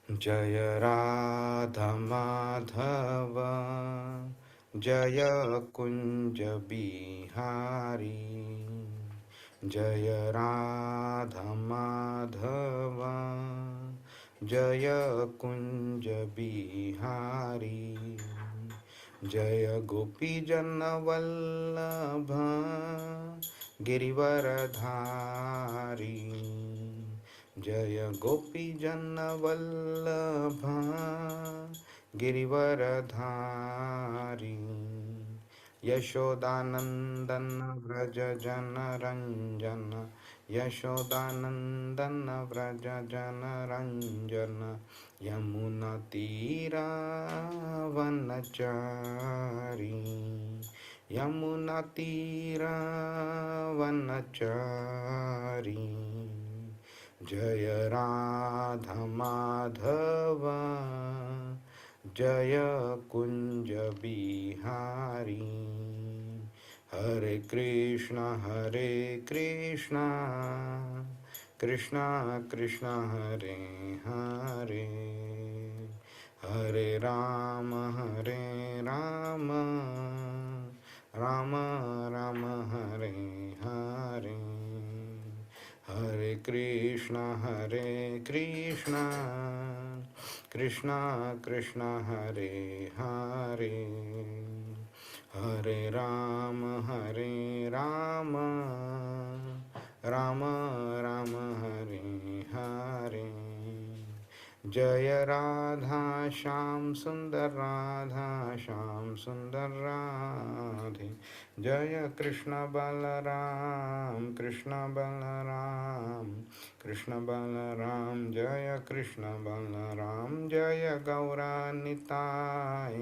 जय राधा माधव जय कुंज बिहारी जय राधा माधव जय कुंज बिहारी जय गोपी जन वल्लभ गिरिवरधारी जय गोपी जन वल्लभ गिरिवरधारी यशोदानंदन व्रज जन रंजन यशोदानंदन व्रज जन रंजन यमुना तीरा वनचारी यमुना तीरा वनचारी जय राधा माधव जय कुंज बिहारी हरे कृष्ण कृष्ण कृष्ण हरे हरे हरे राम राम राम हरे हरे हरे कृष्ण कृष्ण कृष्ण हरे हरे हरे राम राम राम हरे हरे जय राधा श्याम सुंदर राधा श्याम सुंदर राधे जय कृष्ण बलराम कृष्ण बलराम जय कृष्ण बलराम जय गौरानिताय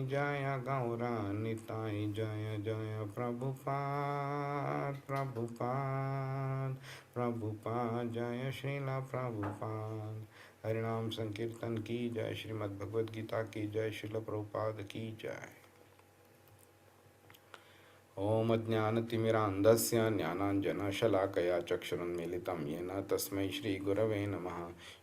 जय गौरानिताय जय जय प्रभुपाद जय श्रीला प्रभुपाद हरिनाम संकीर्तन की जय श्रीमद् भगवद गीता की जय श्रील प्रभुपाद की जय। ओम अज्ञानतिमिरान्धस्य ज्ञानाञ्जनशलाकया चक्षुरुन्मीलितं येन तस्मै श्रीगुरवे नमः।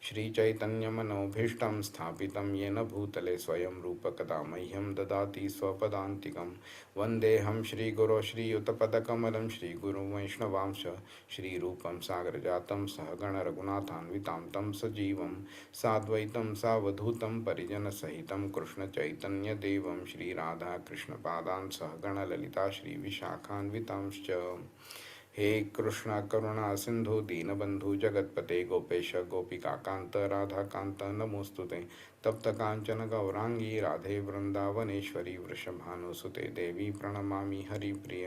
श्रीचैतन्यमनोभीष्टं स्थापितं येन भूतले स्वयं रूपकदा मह्यं ददाति स्वपदान्तिकं। वन्देऽहं श्रीगुरो श्रीयुतपदकमलं श्रीगुरुं वैष्णवांश श्रीरूपं सागरजातं सहगणरघुनाथान्वितां तं सजीवं साद्वैतं सावधूतं परिजनसहितं कृष्णचैतन्यदेवं श्रीराधाकृष्णपादान् सहगणललिता श्रीविशाखान्वितांश्च। हे कृष्ण करुणा सिंधु दीनबंधु जगतपते गोपेश गोपिकाकांत राधाकांत नमोस्तुते तप्त कांचन गौरांगी राधे वृंदावनेश्वरी वृषभानुसुते देवी प्रणमामि हरिप्रिय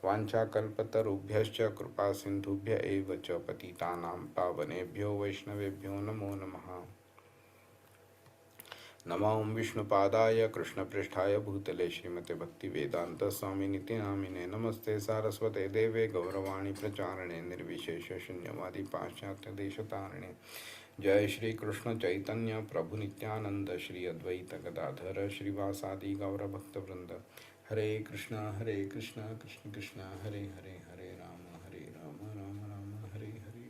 वाञ्छाकल्पतरुभ्यश्च कृपा सिंधुभ्य एव च पतितानां पावनेभ्यो वैष्णवेभ्यो नमो नमः। नमो विष्णुपादाय कृष्णपृष्ठाय भूतले श्रीमते भक्तिवेदांत स्वामी नित्यानामिने नमस्ते सारस्वते देवे गौरवाणी प्रचारणे निर्विशेष शून्यवादी पाश्चात्य देशतारिणे जय श्री कृष्ण चैतन्य प्रभु नित्यानंद श्री अद्वैत गदाधर श्रीवासादि गौरभक्तवृंद हरे कृष्ण कृष्ण कृष्ण हरे हरे हरे राम राम राम हरे हरे।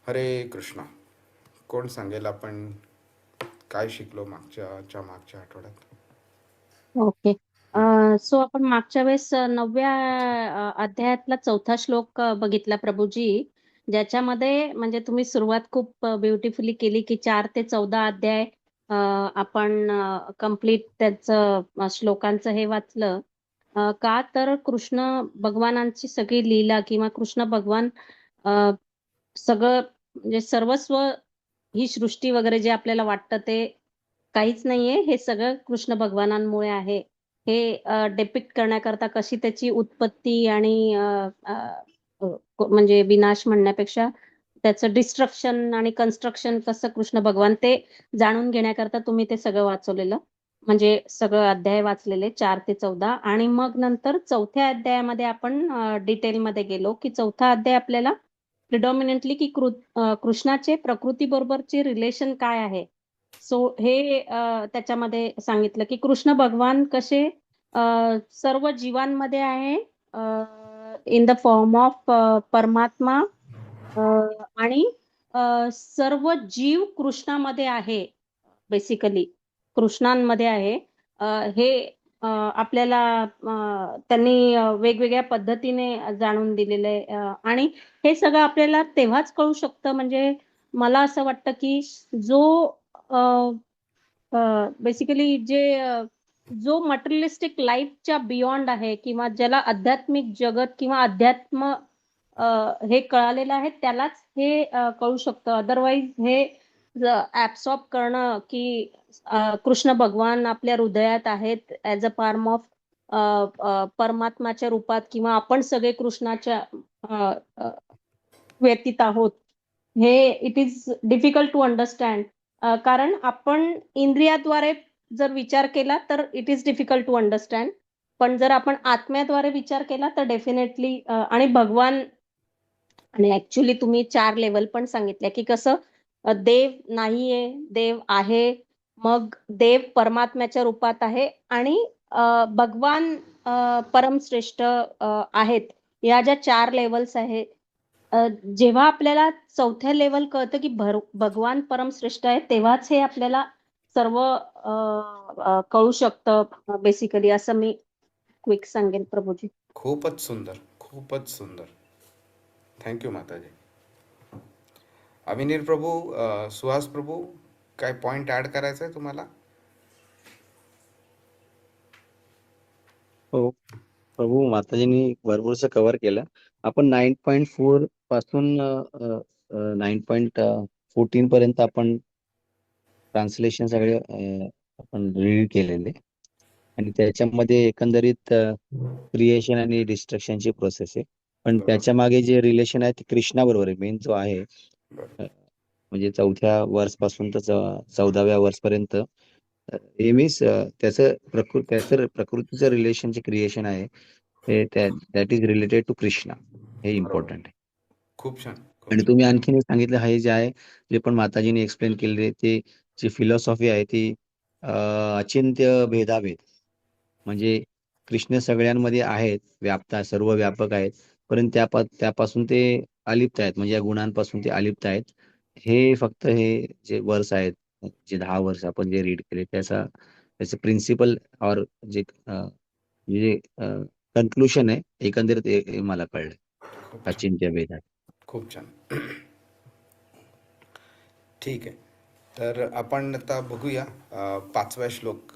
हरे कृष्ण कोण सांगेल आपण काय शिकलो मागच्या आठवड्यात? ओके. सो आपण मागच्या वेळेस 9व्या अध्यायातला 4था श्लोक बघितला प्रभूजी, ज्याच्यामध्ये म्हणजे तुम्ही सुरुवात खूप ब्युटिफुली केली की 4 ते 14 अध्याय आपण कंप्लीट त्याचं श्लोकांचं हे वाचलं. का तर कृष्ण भगवानांची सगळी लीला किंवा कृष्ण भगवान सगळं म्हणजे सर्वस्व ही सृष्टी वगैरे जे आपल्याला वाटतं ते काहीच नाहीये, हे सगळं कृष्ण भगवानांमुळे आहे. हे डिपिक्ट करण्याकरता कशी त्याची उत्पत्ती आणि म्हणजे विनाश म्हणण्यापेक्षा त्याचं डिस्ट्रक्शन आणि कन्स्ट्रक्शन कसं कृष्ण भगवान ते जाणून घेण्याकरता तुम्ही ते सगळं वाचवलेलं, म्हणजे सगळं अध्याय वाचलेले 4 ते 14. आणि मग नंतर 4थ्या अध्यायामध्ये आपण डिटेलमध्ये गेलो की 4था अध्याय आपल्याला प्रिडॉमिनंटली की कृष्णाचे प्रकृतीबरोबरचे रिलेशन काय आहे. सो हे त्याच्यामध्ये सांगितलं की कृष्ण भगवान कसे सर्व जीवांमध्ये आहे इन द फॉर्म ऑफ परमात्मा आणि सर्व जीव कृष्णामध्ये आहे, बेसिकली कृष्णांमध्ये आहे. हे आपल्याला त्यांनी वेगवेगळ्या पद्धतीने जाणून दिलेलं आहे. आणि हे सगळं आपल्याला तेव्हाच कळू शकतं, म्हणजे मला असं वाटतं की जो बेसिकली जो मटेरियलिस्टिक लाईफच्या बियॉन्ड आहे, किंवा ज्याला आध्यात्मिक जगत किंवा अध्यात्म हे कळालेलं आहे, त्यालाच हे कळू शकतं. अदरवाईज हे ऍब्सॉर्ब करणं की कृष्ण भगवान आपल्या हृदयात आहेत ऍज अ फॉर्म ऑफ परमात्माच्या रूपात, किंवा आपण सगळे कृष्णाच्या अ, अ, व्यतीत आहोत, हे it is difficult to understand. कारण आपण इंद्रियाद्वारे जर विचार केला तर it is difficult to understand. पण जर आपण आत्म्याद्वारे विचार केला तर डेफिनेटली. आणि भगवान, आणि ऍक्च्युली तुम्ही 4 लेवल पण सांगितल्या की कसं देव नाहीये, देव आहे, मग देव परमात्म्याच्या रूपात आहे, आणि भगवान परमश्रेष्ठ आहेत. या ज्या 4 लेवल्स आहेत, जेव्हा आपल्याला चौथ्या लेवल कळतं की भगवान परमश्रेष्ठ आहे, तेव्हाच हे आपल्याला सर्व कळू शकतं बेसिकली, असं मी क्विक सांगेन प्रभूजी. खूपच सुंदर, खूपच सुंदर. थँक्यू माताजी. अविनीर प्रभू, सुहास प्रभू, काय पॉइंट ऍड करायचा आहे तुम्हाला? हो, प्रभू माताजींनी भरपूरसं कव्हर केलं. आपण 9.4 पासून 9.14 पर्यंत आपण ट्रान्सलेशन सगळे आपण रीड केलेले, आणि त्याच्यामध्ये एकंदरीत क्रिएशन आणि डिस्ट्रक्शनची प्रोसेस आहे. पण बरोबर. त्याच्या मागे जे रिलेशन आहे ते कृष्णाबरोबर आहे. मेन जो आहे बरोबर. म्हणजे 4थ्या वर्ष पासून तर 14व्या वर्ष पर्यंत हे मीन्स त्याचं प्रकृतीचं रिलेशन जे क्रिएशन आहे ते that is related to Krishna. हे बरोबर. इम्पॉर्टंट आहे. खूप छान, खूप आणि छान. तुम्ही आणखीन एक सांगितलं आहे जे आहे, जे पण माताजीने एक्सप्लेन केले, ते जी फिलॉसॉफी आहे ती अचिंत्य भेदाभेद, म्हणजे कृष्ण सगळ्यांमध्ये आहेत, सर्व व्यापक आहेत, परंतु त्यापासून ते अलिप्त आहेत, म्हणजे या गुणांपासून ते अलिप्त आहेत. हे फक्त हे जे वर्स आहेत, जे 10 वर्ष आपण जे रीड केले, त्याचं प्रिन्सिपल और जे जे कन्क्लुशन आहे एकंदरीत हे मला कळलं खूप छान, अचिंत्य भेदात. खूप छान. ठीक आहे. तर आपण आता बघूया 5वा श्लोक.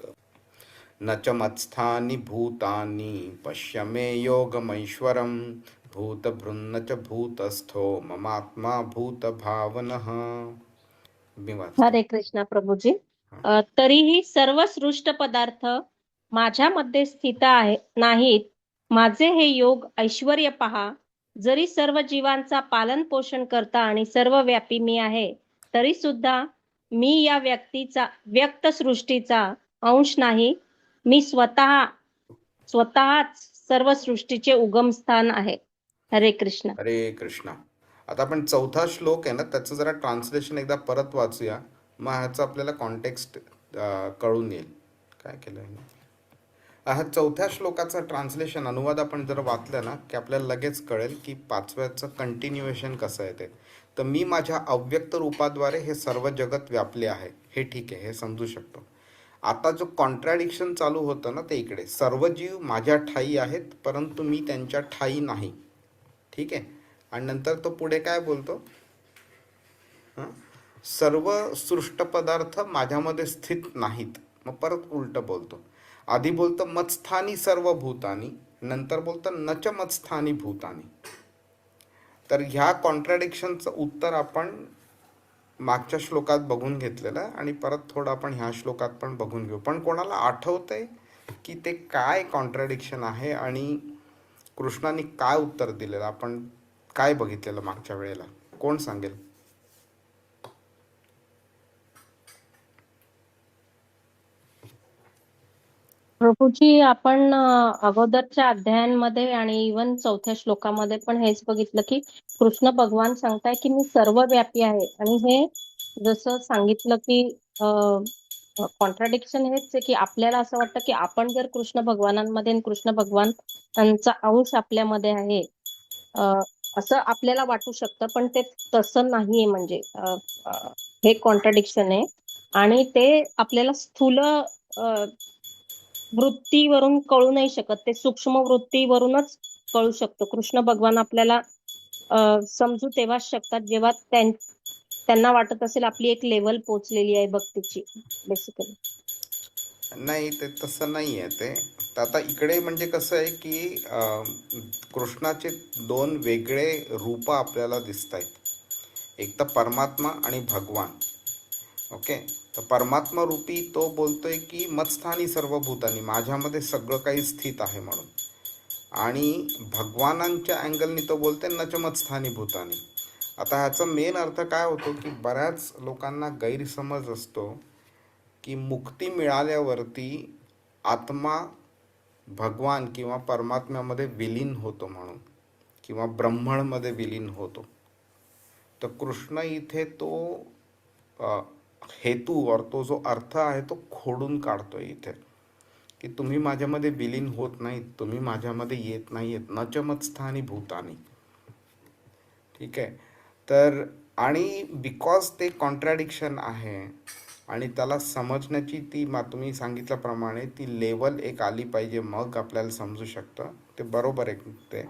न च मत्स्थानि भूतानि पश्य मे योगमैश्वरं भूतभृन्न च भूतस्थो ममात्मा भूतभावनः. मी वाचतो. हरे कृष्णा प्रभूजी. हां. तरीही सर्व सृष्ट पदार्थ माझ्यामध्ये स्थित नाहीत. माझे हे योग ऐश्वर्य पहा. जरी सर्व जीवांचा पालन पोषण करता आणि सर्व व्यापी मी आहे, तरी सुद्धा मी या व्यक्त सृष्टीचा अंश नाही. मी स्वतःच सर्व सृष्टीचे उगमस्थान आहे. हरे कृष्ण. हरे कृष्णा. आता आपण 4था श्लोक आहे ना, त्याचं जरा ट्रान्सलेशन एकदा परत वाचूया. मग ह्याचं आपल्याला कॉन्टेक्स्ट कळून येईल. काय केलं आहे? हा 4थ्या श्लोकाचं ट्रान्सलेशन, अनुवाद आपण जर वाचलं ना की आपल्याला लगेच कळेल की 5व्याचं कंटिन्युएशन कसं आहे ते. तर मी माझ्या अव्यक्त रूपाद्वारे हे सर्व जगत व्यापले आहे, हे ठीक आहे, हे समजू शकतो. आता जो कॉन्ट्रॅडिक्शन चालू होतं ना, ते इकडे सर्व जीव माझ्या ठाई आहेत परंतु मी त्यांच्या ठाई नाही. ठीक आहे. आणि नंतर तो पुढे काय बोलतो? हं? सर्व सृष्ट पदार्थ माझ्यामध्ये स्थित नाहीत. मग परत उलटं बोलतो. आधी बोलतं मत्स्थानी सर्व भूतानी, नंतर बोलतं नच मत्स्थानी भूतानी. तर ह्या कॉन्ट्रॅडिक्शनचं उत्तर आपण मागच्या श्लोकात बघून घेतलेलं आहे आणि परत थोडं आपण ह्या श्लोकात पण बघून घेऊ. पण कोणाला आठवतंय की ते काय कॉन्ट्रॅडिक्शन आहे आणि कृष्णाने काय उत्तर दिलेलं, आपण काय बघितलेलं मागच्या वेळेला? कोण सांगेल? प्रभूजी, आपण अगोदरच्या अध्यायांमध्ये आणि इवन 4थ्या श्लोकामध्ये पण हेच बघितलं की कृष्ण भगवान सांगताय की मी सर्वव्यापी आहे. आणि हे जसं सांगितलं की कॉन्ट्राडिक्शन हेच आहे की आपल्याला असं वाटतं की आपण जर कृष्ण भगवानांमध्ये आणि कृष्ण भगवानांचा अंश आपल्यामध्ये आहे, असं आपल्याला वाटू शकतं, पण ते तसं नाहीये. म्हणजे हे कॉन्ट्राडिक्शन आहे आणि ते आपल्याला स्थूल वृत्तीवरून कळू नाही शकत, ते सूक्ष्म वृत्तीवरूनच कळू शकतो. कृष्ण भगवान आपल्याला समजू तेव्हाच शकतात जेव्हा त्यांना वाटत असेल आपली एक लेवल पोहोचलेली आहे भक्तीची, बेसिकली. नाही, ते तसं नाही आहे ते. तर आता इकडे म्हणजे कसं आहे की कृष्णाचे दोन वेगळे रूप आपल्याला दिसत आहेत. एक तर परमात्मा आणि भगवान. ओके, तर परमात्मा रूपी तो बोलतोय की मत्स्थानी सर्व भूतानी, माझ्यामध्ये सगळं काही स्थित आहे म्हणून. आणि भगवानांच्या अँगलनी तो बोलतोय नच मत्स्थानी भूतानी. आता ह्याचा मेन अर्थ काय होतो की बऱ्याच लोकांना गैरसमज असतो की मुक्ती मिळाल्यावरती आत्मा भगवान किंवा परमात्म्यामध्ये विलीन होतो म्हणून, किंवा ब्रह्मणमध्ये विलीन होतो. तर कृष्ण इथे तो हेतू और तो जो अर्थ आहे तो खोडून काढतोय इथे, की तुम्ही माझ्यामध्ये विलीन होत नाहीत, तुम्ही माझ्यामध्ये येत नाहीत, न च मत्स्थानी भूतानी. ठीक आहे. तर आणि बिकॉज ते कॉन्ट्रॅडिक्शन आहे आणि त्याला समजण्याची ती तुम्ही सांगितल्याप्रमाणे ती लेवल एक आली पाहिजे, मग आपल्याला समजू शकतं. ते बरोबर आहे ते.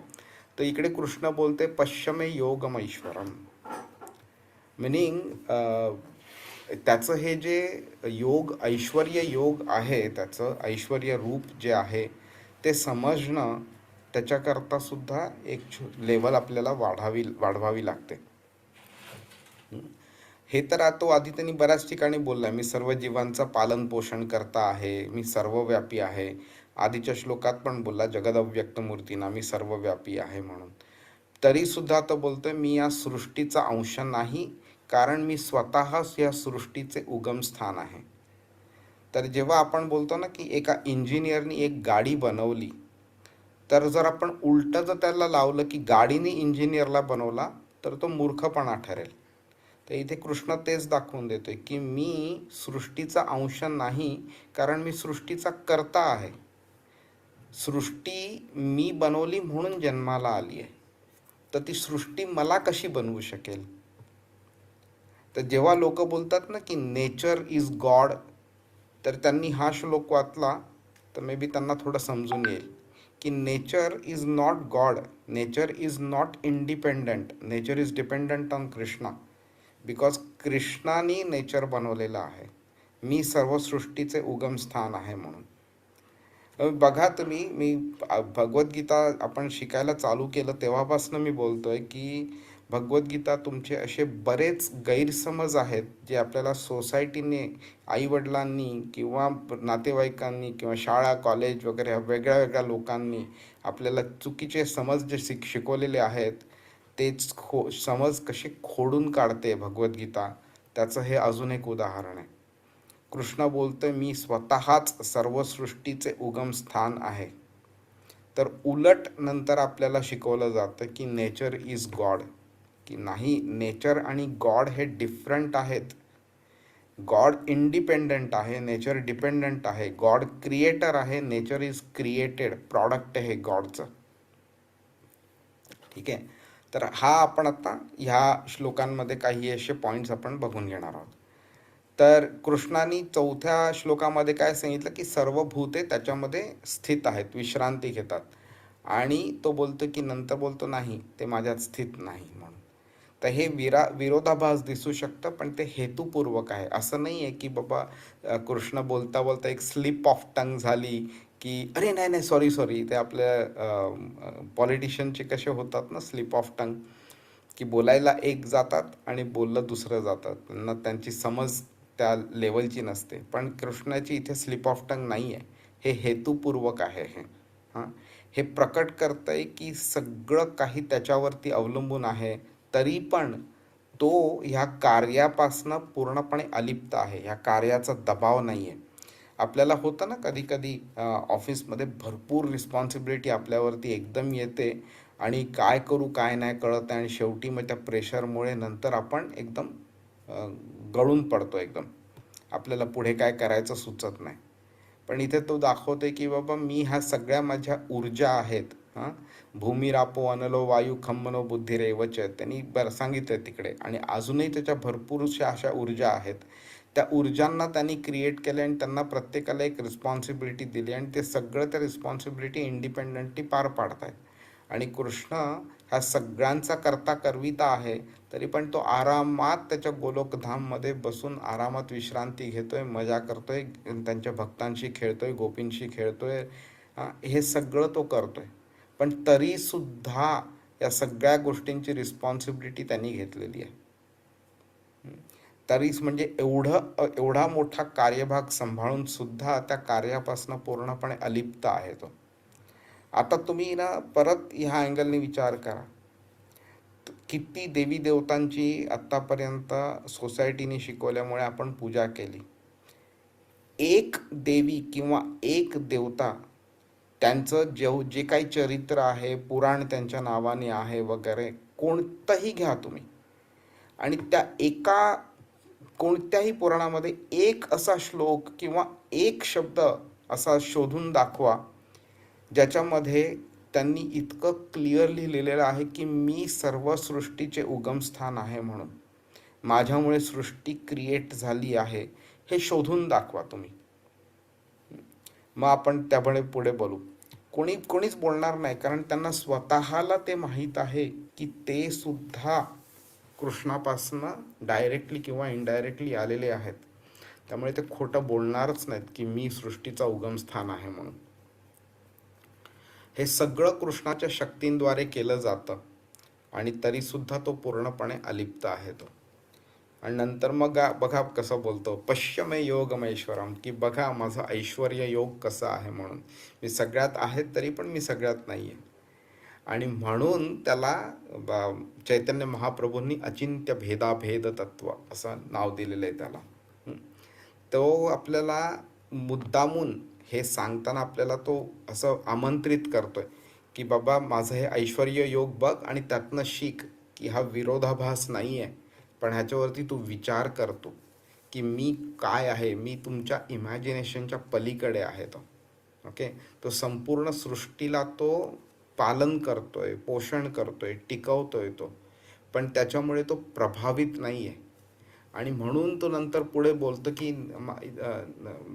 तर इकडे कृष्ण बोलते पश्चिमे योगमैश्वरम, मिनिंग त्याचं हे जे योग, ऐश्वर्य योग आहे, त्याचं ऐश्वर्य रूप जे आहे ते समजणं, त्याच्याकरता सुद्धा एक लेवल आपल्याला वाढवावी लागते. हे तर तो आधी त्यांनी बऱ्याच ठिकाणी बोलला, मी सर्व जीवांचा पालन पोषण करता आहे, मी सर्वव्यापी आहे. आधीच्या श्लोकात पण बोलला जगदव्यक्त मूर्तीना मी सर्वव्यापी आहे म्हणून. तरी सुद्धा तो बोलतोय मी या सृष्टीचा अंश नाही, कारण मी स्वतःच या सृष्टीचे उगमस्थान आहे. तर जेव्हा आपण बोलतो ना की एका इंजिनियरनी एक गाडी बनवली, तर जर आपण उलटं जर त्याला लावलं की गाडीने इंजिनियरला बनवला तर तो मूर्खपणा ठरेल. तर इथे कृष्ण तेच दाखवून देतोय की मी सृष्टीचा अंश नाही, कारण मी सृष्टीचा कर्ता आहे. सृष्टी मी बनवली म्हणून जन्माला आली आहे, तर ती सृष्टी मला कशी बनवू शकेल? तर जेव्हा लोक बोलतात ना की नेचर इज गॉड, तर त्यांनी हा श्लोक वाचला तर मे बी त्यांना थोडं समजून येईल की nature is not God, nature is not independent, nature is dependent on Krishna. Because कृष्णाने नेचर बनवलेलं आहे, मी सर्व सृष्टीचे उगमस्थान आहे म्हणून. बघा तुम्ही, मी भगवद्गीता आपण शिकायला चालू केलं तेव्हापासून मी बोलतोय की भगवद्गीता तुमचे असे बरेच गैरसमज आहेत जे आपल्याला सोसायटीने, आईवडिलांनी किंवा नातेवाईकांनी किंवा शाळा कॉलेज वगैरे वेगळ्या वेगळ्या लोकांनी आपल्याला चुकीचे समज जे शिकवलेले आहेत, तेच समज कसे खोडून काढते भगवद्गीता, त्याचं हे अजून एक उदाहरण आहे. कृष्ण बोलतोय मी स्वतःच सर्व सृष्टीचे उगमस्थान आहे. तर उलट नंतर आपल्याला शिकवलं जातं की नेचर इज गॉड, की नाही, नेचर आणि गॉड हे डिफरंट आहेत. गॉड इंडिपेंडंट आहे, नेचर डिपेंडंट आहे. गॉड क्रिएटर आहे, नेचर इज क्रिएटेड, प्रॉडक्ट आहे गॉडचं. ठीक आहे. तर हा आपण आता ह्या श्लोकांमध्ये काही असे पॉईंट्स आपण बघून घेणार आहोत. तर कृष्णाने 4थ्या श्लोकामध्ये काय सांगितलं की सर्व भूते त्याच्यामध्ये स्थित आहेत, विश्रांती घेतात. आणि तो बोलतो की नंतर बोलतो नाही, ते माझ्यात स्थित नाही म्हणून. तर हे विरोधाभास दिसू शकतं, पण ते हेतुपूर्वक आहे. असं नाही आहे की बाबा कृष्ण बोलता बोलता एक स्लिप ऑफ टंग झाली की अरे नाही नाही सॉरी, ते आपल्या पॉलिटिशियनचे कसे होतात ना स्लिप ऑफ टंग, की बोलायला एक जातात आणि बोललं दुसरं जातात, त्यांना त्यांची समज त्या लेवलची नसते. पण कृष्णाची इथे स्लिप ऑफ टंग नाही आहे, हे हेतुपूर्वक आहे. हे प्रकट करतंय की सगळं काही त्याच्यावरती अवलंबून आहे, तरी पण तो ह्या कार्यापासनं पूर्णपणे अलिप्त आहे, ह्या कार्याचा दबाव नाही आहे. आपल्याला होतं ना कधी कधी ऑफिसमध्ये भरपूर रिस्पॉन्सिबिलिटी आपल्यावरती एकदम येते आणि काय करू काय नाही कळत आहे, आणि शेवटी मग त्या प्रेशरमुळे नंतर आपण एकदम गळून पडतो, एकदम आपल्याला पुढे काय करायचं सुचत नाही. पण इथे तो दाखवते की बाबा मी ह्या सगळ्या माझ्या ऊर्जा आहेत हां, भूमिरापो अनलो वायू खम्मनो बुद्धिरेवच त्यांनी सांगितलं तिकडे. आणि अजूनही त्याच्या भरपूरशा अशा ऊर्जा आहेत. त्या ऊर्जांना त्यांनी क्रिएट केले आणि त्यांना प्रत्येकाला एक रिस्पॉन्सिबिलिटी दिली आणि ते सगळं त्या रिस्पॉन्सिबिलिटी इंडिपेंडंटली पार पाडत आहेत. आणि कृष्ण ह्या सगळ्यांचा करता करविता आहे, तरी पण तो आरामात त्याच्या गोलोकधाममध्ये बसून आरामात विश्रांती घेतोय, मजा करतोय, त्यांच्या भक्तांशी खेळतोय, गोपींशी खेळतोय. हे सगळं तो करतोय. पण तरीसुद्धा या सगळ्या गोष्टींची रिस्पॉन्सिबिलिटी त्यांनी घेतलेली आहे. तरीच म्हणजे एवढा मोठा कार्यभाग सांभाळून सुद्धा त्या कार्यापासून पूर्णपणे अलिप्त आहे तो. आता तुम्ही ना परत ह्या अँगलने विचार करा, किती देवी देवतांची आत्तापर्यंत सोसायटीने शिकवल्यामुळे आपण पूजा केली. एक देवी किंवा एक देवता, त्यांचं जे काही चरित्र आहे, पुराण त्यांच्या नावाने आहे वगैरे, कोणतंही घ्या तुम्ही, आणि त्या एका कोणत्याही पुराणामध्ये एक असा श्लोक किंवा एक शब्द असा शोधून दाखवा ज्याच्यामध्ये त्यांनी इतकं क्लिअरली लिहिलेलं आहे की मी सर्व सृष्टीचे उगमस्थान आहे, म्हणून माझ्यामुळे सृष्टी क्रिएट झाली आहे, हे शोधून दाखवा तुम्ही. मग आपण त्यामुळे पुढे बोलू. कोणीच बोलणार नाही, कारण त्यांना स्वतःला ते माहीत आहे की ते सुद्धा कृष्णापासनं डायरेक्टली किंवा इनडायरेक्टली आलेले आहेत. त्यामुळे ते खोटं बोलणारच नाहीत की मी सृष्टीचा उगमस्थान आहे म्हणून. हे सगळं कृष्णाच्या शक्तींद्वारे केलं जातं आणि तरीसुद्धा तो पूर्णपणे अलिप्त आहे तो. आणि नंतर मग बघा कसं बोलतो, पश्यमे योगमेश्वरम, की बघा माझा ऐश्वर्य योग कसा आहे, म्हणून मी सगळ्यात आहे तरी पण मी सगळ्यात नाही आहे. आणि म्हणून त्याला चैतन्य महाप्रभूंनी अचिंत्य भेदाभेद तत्व असं नाव दिलेलं आहे त्याला. तो आपल्याला मुद्दामून हे सांगताना आपल्याला तो असं आमंत्रित करतोय की बाबा माझं हे ऐश्वर्य योग बघ आणि त्यातनं शिक की हा विरोधाभास नाही आहे, पण ह्याच्यावरती तू विचार करतो की मी काय आहे, मी तुमच्या इमॅजिनेशनच्या पलीकडे आहे तो. ओके, तो संपूर्ण सृष्टीला तो पालन करतोय, पोषण करतोय, टिकवतोय तो, पण त्याच्यामुळे तो प्रभावित नाही आहे. आणि म्हणून तो नंतर पुढे बोलतो की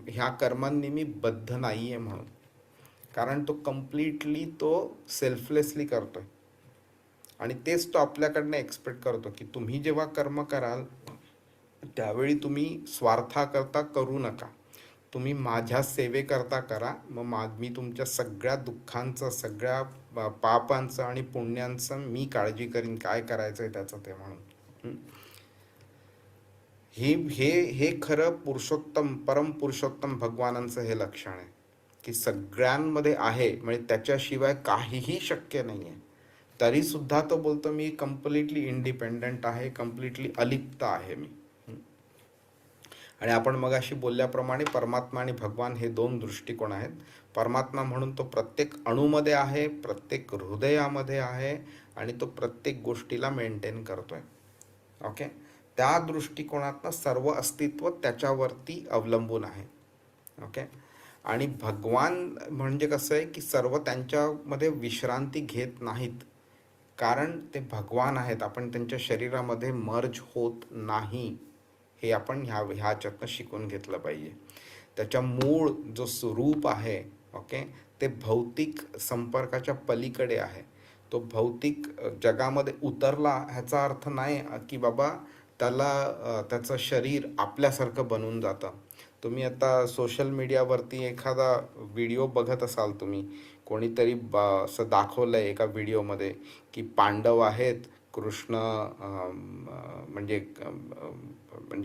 ह्या कर्मांनी मी बद्ध नाही आहे म्हणून, कारण तो कम्प्लिटली तो सेल्फलेसली करतोय. आणि तेच तो आपल्याकडनं एक्सपेक्ट करतो की तुम्ही जेव्हा कर्म कराल त्यावेळी तुम्ही स्वार्थाकरता करू नका, तुम्ही माझ्या सेवेकरता करा. मग मी तुमच्या सगळ्या दुःखांचं, सगळ्या पापांचं आणि पुण्यांचं मी काळजी करीन, काय करायचं आहे त्याचं ते म्हणून. हे खरं पुरुषोत्तम, परम पुरुषोत्तम भगवानांचं हे लक्षण आहे की सगळ्यांमध्ये आहे, म्हणजे त्याच्याशिवाय काहीही शक्य नाही आहे. तरीसुद्धा तो बोलतो मी कम्प्लिटली इंडिपेंडंट आहे, कम्प्लिटली अलिप्त आहे मी. आणि आपण मगाशी बोलल्याप्रमाणे परमात्मा आणि भगवान हे दोन दृष्टिकोन आहेत. परमात्मा म्हणून तो प्रत्येक अणूमध्ये आहे, प्रत्येक हृदयामध्ये आहे आणि तो प्रत्येक गोष्टीला मेंटेन करतोय. ओके, त्या दृष्टिकोनातनं सर्व अस्तित्व त्याच्यावरती अवलंबून आहे. ओके, आणि भगवान म्हणजे कसं आहे की सर्व त्यांच्यामध्ये विश्रांती घेत नाहीत, कारण ते भगवान आहेत. आपण त्यांच्या शरीरामध्ये मर्ज होत नाही, हे आपण ह्याच्यातनं शिकून घेतलं पाहिजे. त्याच्या मूळ जो स्वरूप आहे, ओके, ते भौतिक संपर्काच्या पलीकडे आहे. तो भौतिक जगामध्ये उतरला ह्याचा अर्थ नाही की बाबा त्याचं शरीर आपल्यासारखं बनून जातं. तुम्ही आता सोशल मीडियावरती एखादा व्हिडिओ बघत असाल, तुम्ही कोणीतरी असं दाखवलं आहे एका व्हिडिओमध्ये की पांडव आहेत, कृष्ण म्हणजे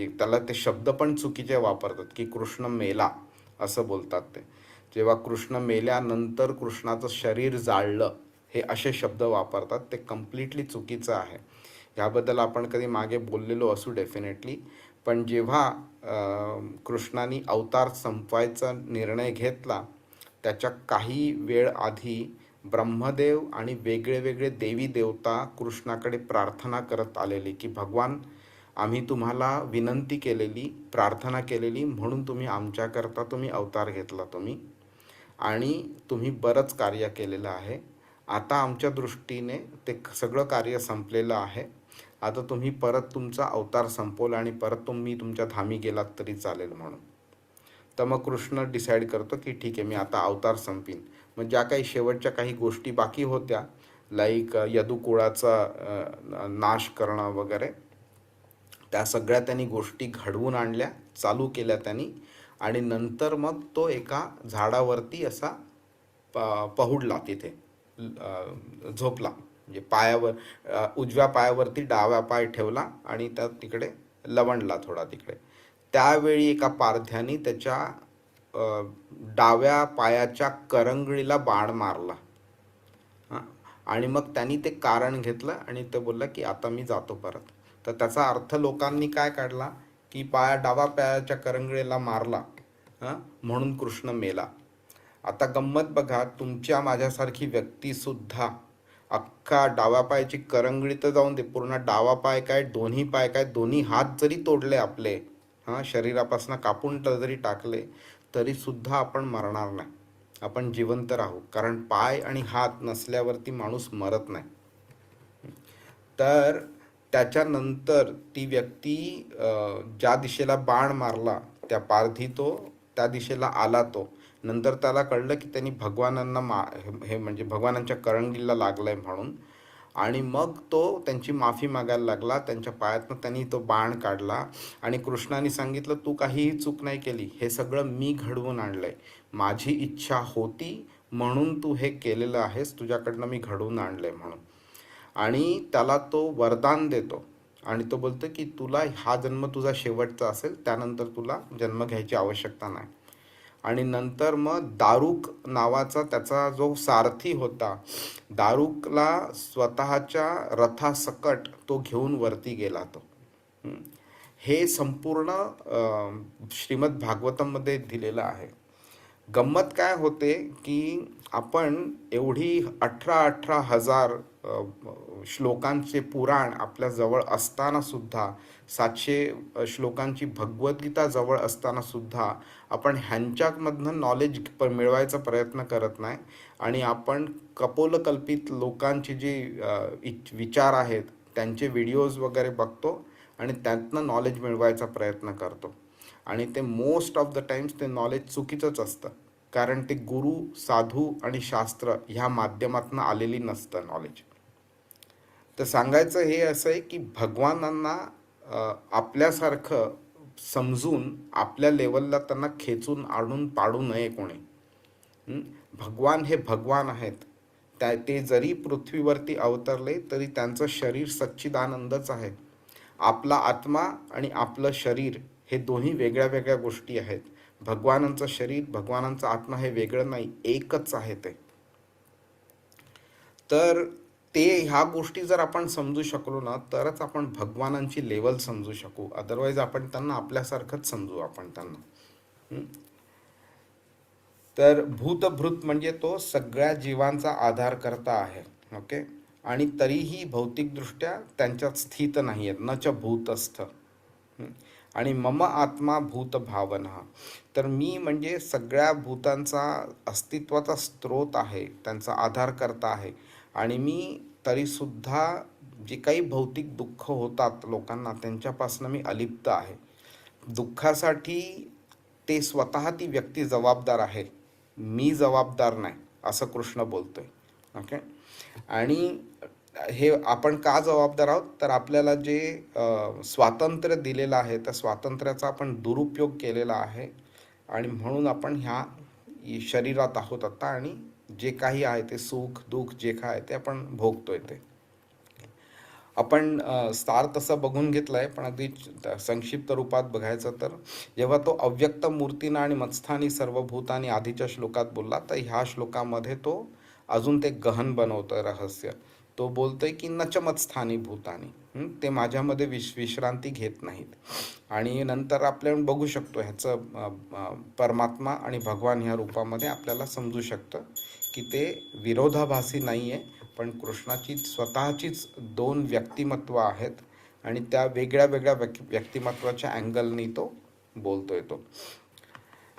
त्याला ते शब्द पण चुकीचे वापरतात की कृष्ण मेला असं बोलतात ते. जेव्हा कृष्ण मेल्यानंतर कृष्णाचं शरीर जाळलं, हे असे शब्द वापरतात, ते कम्प्लिटली चुकीचं आहे. ह्याबद्दल आपण कधी मागे बोललेलो असू डेफिनेटली, पण जेव्हा कृष्णाने अवतार संपवायचा निर्णय घेतला त्याच्या काही वेळ आधी ब्रह्मदेव आणि वेगळे वेगळे देवी देवता कृष्णाकडे प्रार्थना करत आलेली की भगवान, आम्ही तुम्हाला विनंती केलेली, प्रार्थना केलेली, म्हणून तुम्ही आमच्याकरता तुम्ही अवतार घेतला तुम्ही, आणि तुम्ही बरंच कार्य केलेलं आहे, आता आमच्या दृष्टीने ते सगळं कार्य संपलेलं आहे. आता तुम्ही परत तुमचा अवतार संपवला आणि परत तुम्ही तुमच्या धामी गेलात तरी चालेल म्हणून. तर मग कृष्ण डिसाईड करतो की ठीक आहे, मी आता अवतार संपीन. मग ज्या काही शेवटच्या काही गोष्टी बाकी होत्या, लाईक यदुकुळाचा नाश करणं वगैरे, त्या सगळ्या त्यांनी गोष्टी घडवून आणल्या, चालू केल्या त्यांनी. आणि नंतर मग तो एका झाडावरती असा पहुडला, तिथे झोपला. म्हणजे पायावर, उजव्या पायावरती डाव्या पाय ठेवला आणि त्या तिकडे लवंडला थोडा तिकडे. त्यावेळी एका पारध्यानी त्याच्या डाव्या पायाच्या करंगळीला बाण मारला. हां, आणि मग त्यांनी ते कारण घेतलं आणि ते बोललं की आता मी जातो परत. तर त्याचा अर्थ लोकांनी काय काढला की डावा पायाच्या करंगळीला मारला म्हणून कृष्ण मेला. आता गंमत बघा, तुमच्या माझ्यासारखी व्यक्तीसुद्धा अख्खा डाव्या पायाची करंगळी तर जाऊन दे, पूर्ण डावा पाय काय, दोन्ही पाय काय, दोन्ही हात जरी तोडले आपले, शरीरापासून कापून जरी टाकले तरीसुद्धा आपण मरणार नाही, आपण जिवंत राहू. कारण पाय आणि हात नसल्यावरती माणूस मरत नाही. तर त्याच्यानंतर ती व्यक्ती ज्या दिशेला बाण मारला त्या पारधी, तो त्या दिशेला आला. तो नंतर त्याला कळलं की त्यांनी भगवानांना हे म्हणजे भगवानांच्या करंगळीला लागलाय म्हणून. आणि मग तो त्यांची माफी मागायला लागला. त्यांच्या पायातनं त्यांनी तो बाण काढला आणि कृष्णाने सांगितलं, तू काहीही चूक नाही केली, हे सगळं मी घडवून आणलंय, माझी इच्छा होती म्हणून तू हे केलेलं आहेस, तुझ्याकडनं मी घडवून आणलंय म्हणून. आणि त्याला तो वरदान देतो आणि तो बोलतो की तुला हा जन्म तुझा शेवटचा असेल, त्यानंतर तुला जन्म घ्यायची आवश्यकता नाही. आणि नंतर मग दारुक नावाचा त्याचा जो सारथी होता, दारुकला स्वतःच्या रथासकट तो घेऊन वरती गेला. तो हे संपूर्ण श्रीमद भागवतममध्ये दिलेलं आहे. गंमत काय होते की आपण एवढी 18,000 श्लोकांचे पुराण आपल्या जवळ असताना सुद्धा, 700 श्लोकांची भगवद्गीता जवळ असताना सुद्धा आपण ह्यांच्यामधनं नॉलेज मिळवायचा प्रयत्न करत नाही. आणि आपण कपोलकल्पित लोकांचे जे विचार आहेत त्यांचे व्हिडिओज वगैरे बघतो आणि त्यातनं नॉलेज मिळवायचा प्रयत्न करतो. आणि ते मोस्ट ऑफ द टाइम्स ते नॉलेज चुकीचंच असतं, कारण ते गुरु, साधू आणि शास्त्र ह्या माध्यमातून आलेली नसतं नॉलेज. तर सांगायचं हे असं आहे की भगवानांना आपल्यासारखं समजून आपल्या लेवलला त्यांना खेचून आणून पाडू नये कोणी. भगवान हे भगवान आहेत. ते जरी पृथ्वीवरती अवतरले तरी त्यांचं शरीर सच्चिदानंदच आहे. आपला आत्मा आणि आपलं शरीर हे दोन्ही वेगळ्या वेगळ्या गोष्टी आहेत. भगवानांचं शरीर, भगवानांचा आत्मा हे वेगळं नाही, एकच आहे ते. तर ह्या गोष्टी जर आपण समजू शकलो ना तरच आपण भगवानांची लेवल समजू शकू. अदरवाईज आपण त्यांना आपल्यासारखंच समजू आपण त्यांना. तर भूतभृत म्हणजे तो सगळ्या जीवांचा आधारकर्ता आहे. ओके. आणि तरीही भौतिकदृष्ट्या त्यांच्यात स्थित नाही आहेत, न च भूतस्थ. आणि मम आत्मा भूत भावना, तर मी म्हणजे सगळ्या भूतांचा अस्तित्वाचा स्रोत आहे, त्यांचा आधारकर्ता आहे. आणि मी तरीसुद्धा जे काही भौतिक दुःख होतात लोकांना त्यांच्यापासून मी अलिप्त आहे. दुःखासाठी ते स्वतः ती व्यक्ती जबाबदार आहे, मी जबाबदार नाही, असं कृष्ण बोलतोय. ओके. आणि हे आपण का जबाबदार आहोत, तर आपल्याला जे स्वातंत्र्य दिलेलं आहे त्या स्वातंत्र्याचा आपण दुरुपयोग केलेला आहे आणि म्हणून आपण ह्या शरीरात आहोत आता. आणि जे काही आहे ते सुख दुःख जे काय आहे ते आपण भोगतोय. ते आपण सार तसं बघून घेतलं आहे, पण अगदी संक्षिप्त रूपात बघायचं तर जेव्हा तो अव्यक्त मूर्तीनं आणि मत्स्थानी सर्वभूतानी आधीच्या श्लोकात बोलला, तर ह्या श्लोकामध्ये तो अजून ते गहन बनवतोय रहस्य. तो बोलतोय की नच मत्स्थानी भूतानी, ते माझ्यामध्ये विश्रांती घेत नाहीत. आणि नंतर आपल्याला बघू शकतो ह्याचं परमात्मा आणि भगवान ह्या रूपामध्ये आपल्याला समजू शकतं की ते विरोधाभासी नाही आहे, पण कृष्णाची स्वतःचीच दोन व्यक्तिमत्व आहेत आणि त्या वेगळ्या वेगळ्या व्यक्तिमत्वाच्या अँगलनी तो बोलतोय तो.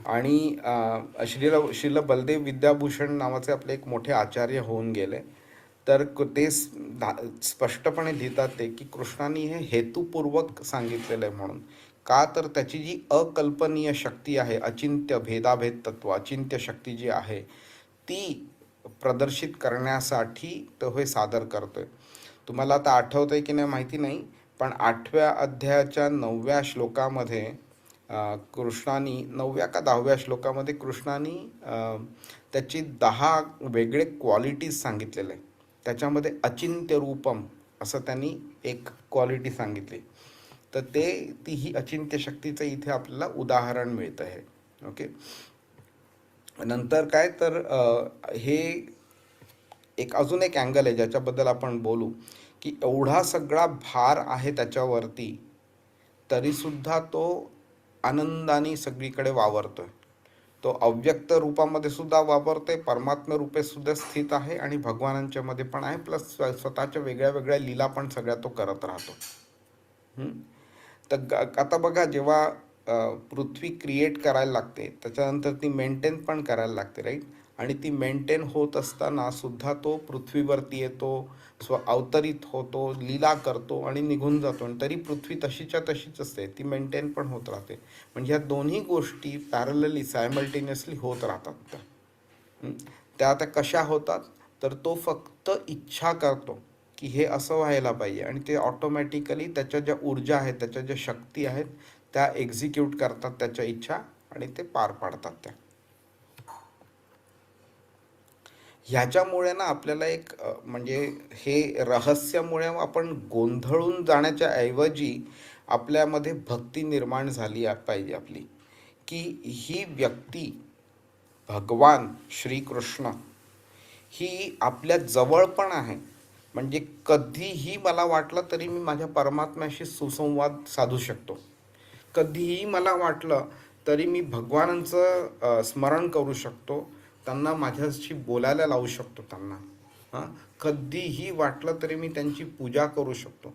आणि श्रील बलदेव विद्याभूषण नावाचे आपले एक मोठे आचार्य होऊन गेले तर ते स्पष्टपणे लिहितात ते की कृष्णाने हे हेतुपूर्वक सांगितलेलं आहे. म्हणून का तर त्याची जी अकल्पनीय शक्ती आहे, अचिंत्य भेदाभेद तत्व, अचिंत्य शक्ती जी आहे ती प्रदर्शित करण्यासाठी तो हे सादर करतोय. तुम्हाला आता आठवतंय की नाही माहिती नाही, पण 8व्या अध्यायाच्या 9व्या श्लोकामध्ये कृष्णानी 9व्या का 10व्या श्लोकामध्ये कृष्णानी त्याची 10 वेगळे क्वालिटीज सांगितलेले आहे. त्याच्यामध्ये अचिंत्य रूपम असं त्यांनी एक क्वालिटी सांगितली. तर ती ही अचिंत्य शक्तीचं इथे आपल्याला उदाहरण मिळतं आहे. ओके. नंतर काय तर हे अजून एक अँगल आहे ज्याच्याबद्दल आपण बोलू की एवढा सगळा भार आहे त्याच्यावरती तरीसुद्धा तो आनंदाने सगळीकडे वावरतोय. तो अव्यक्त रूपामध्ये सुद्धा वापरतोय, परमात्मा रूपे सुद्धा स्थित आहे आणि भगवानांच्या मध्ये पण आहे, प्लस स्वतःच्या वेगळ्या वेगळ्या लीला पण सगळ्या तो करत राहतो. तर आता बघा, जेव्हा पृथ्वी क्रिएट करायला लागते त्याच्यानंतर ती मेंटेन पण करायला लागते, राईट. आणि ती मेंटेन होत असताना सुद्धा तो पृथ्वीवरती येतो, अवतरित होतो, लीला करतो आणि निघून जातो. आणि तरी पृथ्वी तशीच्या तशीच असते, ती मेंटेन पण होत राहते. म्हणजे ह्या दोन्ही गोष्टी पॅरलली सायमल्टेनियसली होत राहतात. त्या आता कशा होतात तर तो फक्त इच्छा करतो की हे असं व्हायला पाहिजे आणि ते ऑटोमॅटिकली त्याच्या ज्या ऊर्जा आहेत, त्याच्या ज्या शक्ती आहेत त्या एक्झिक्यूट करतात त्याच्या इच्छा आणि ते पार पाडतात त्या. ह्याच्यामुळे ना आपल्याला एक म्हणजे हे रहस्यामुळे आपण गोंधळून जाण्याच्या ऐवजी आपल्यामध्ये भक्ती निर्माण झाली पाहिजे आपली, की ही व्यक्ती भगवान श्रीकृष्ण ही आपल्या जवळ पण आहे. म्हणजे कधीही मला वाटलं तरी मी माझ्या परमात्म्याशी सुसंवाद साधू शकतो. कधीही मला वाटलं तरी मी भगवानांचं स्मरण करू शकतो, त्यांना माझ्याशी बोलायला लावू शकतो त्यांना. कधीही वाटलं तरी मी त्यांची पूजा करू शकतो.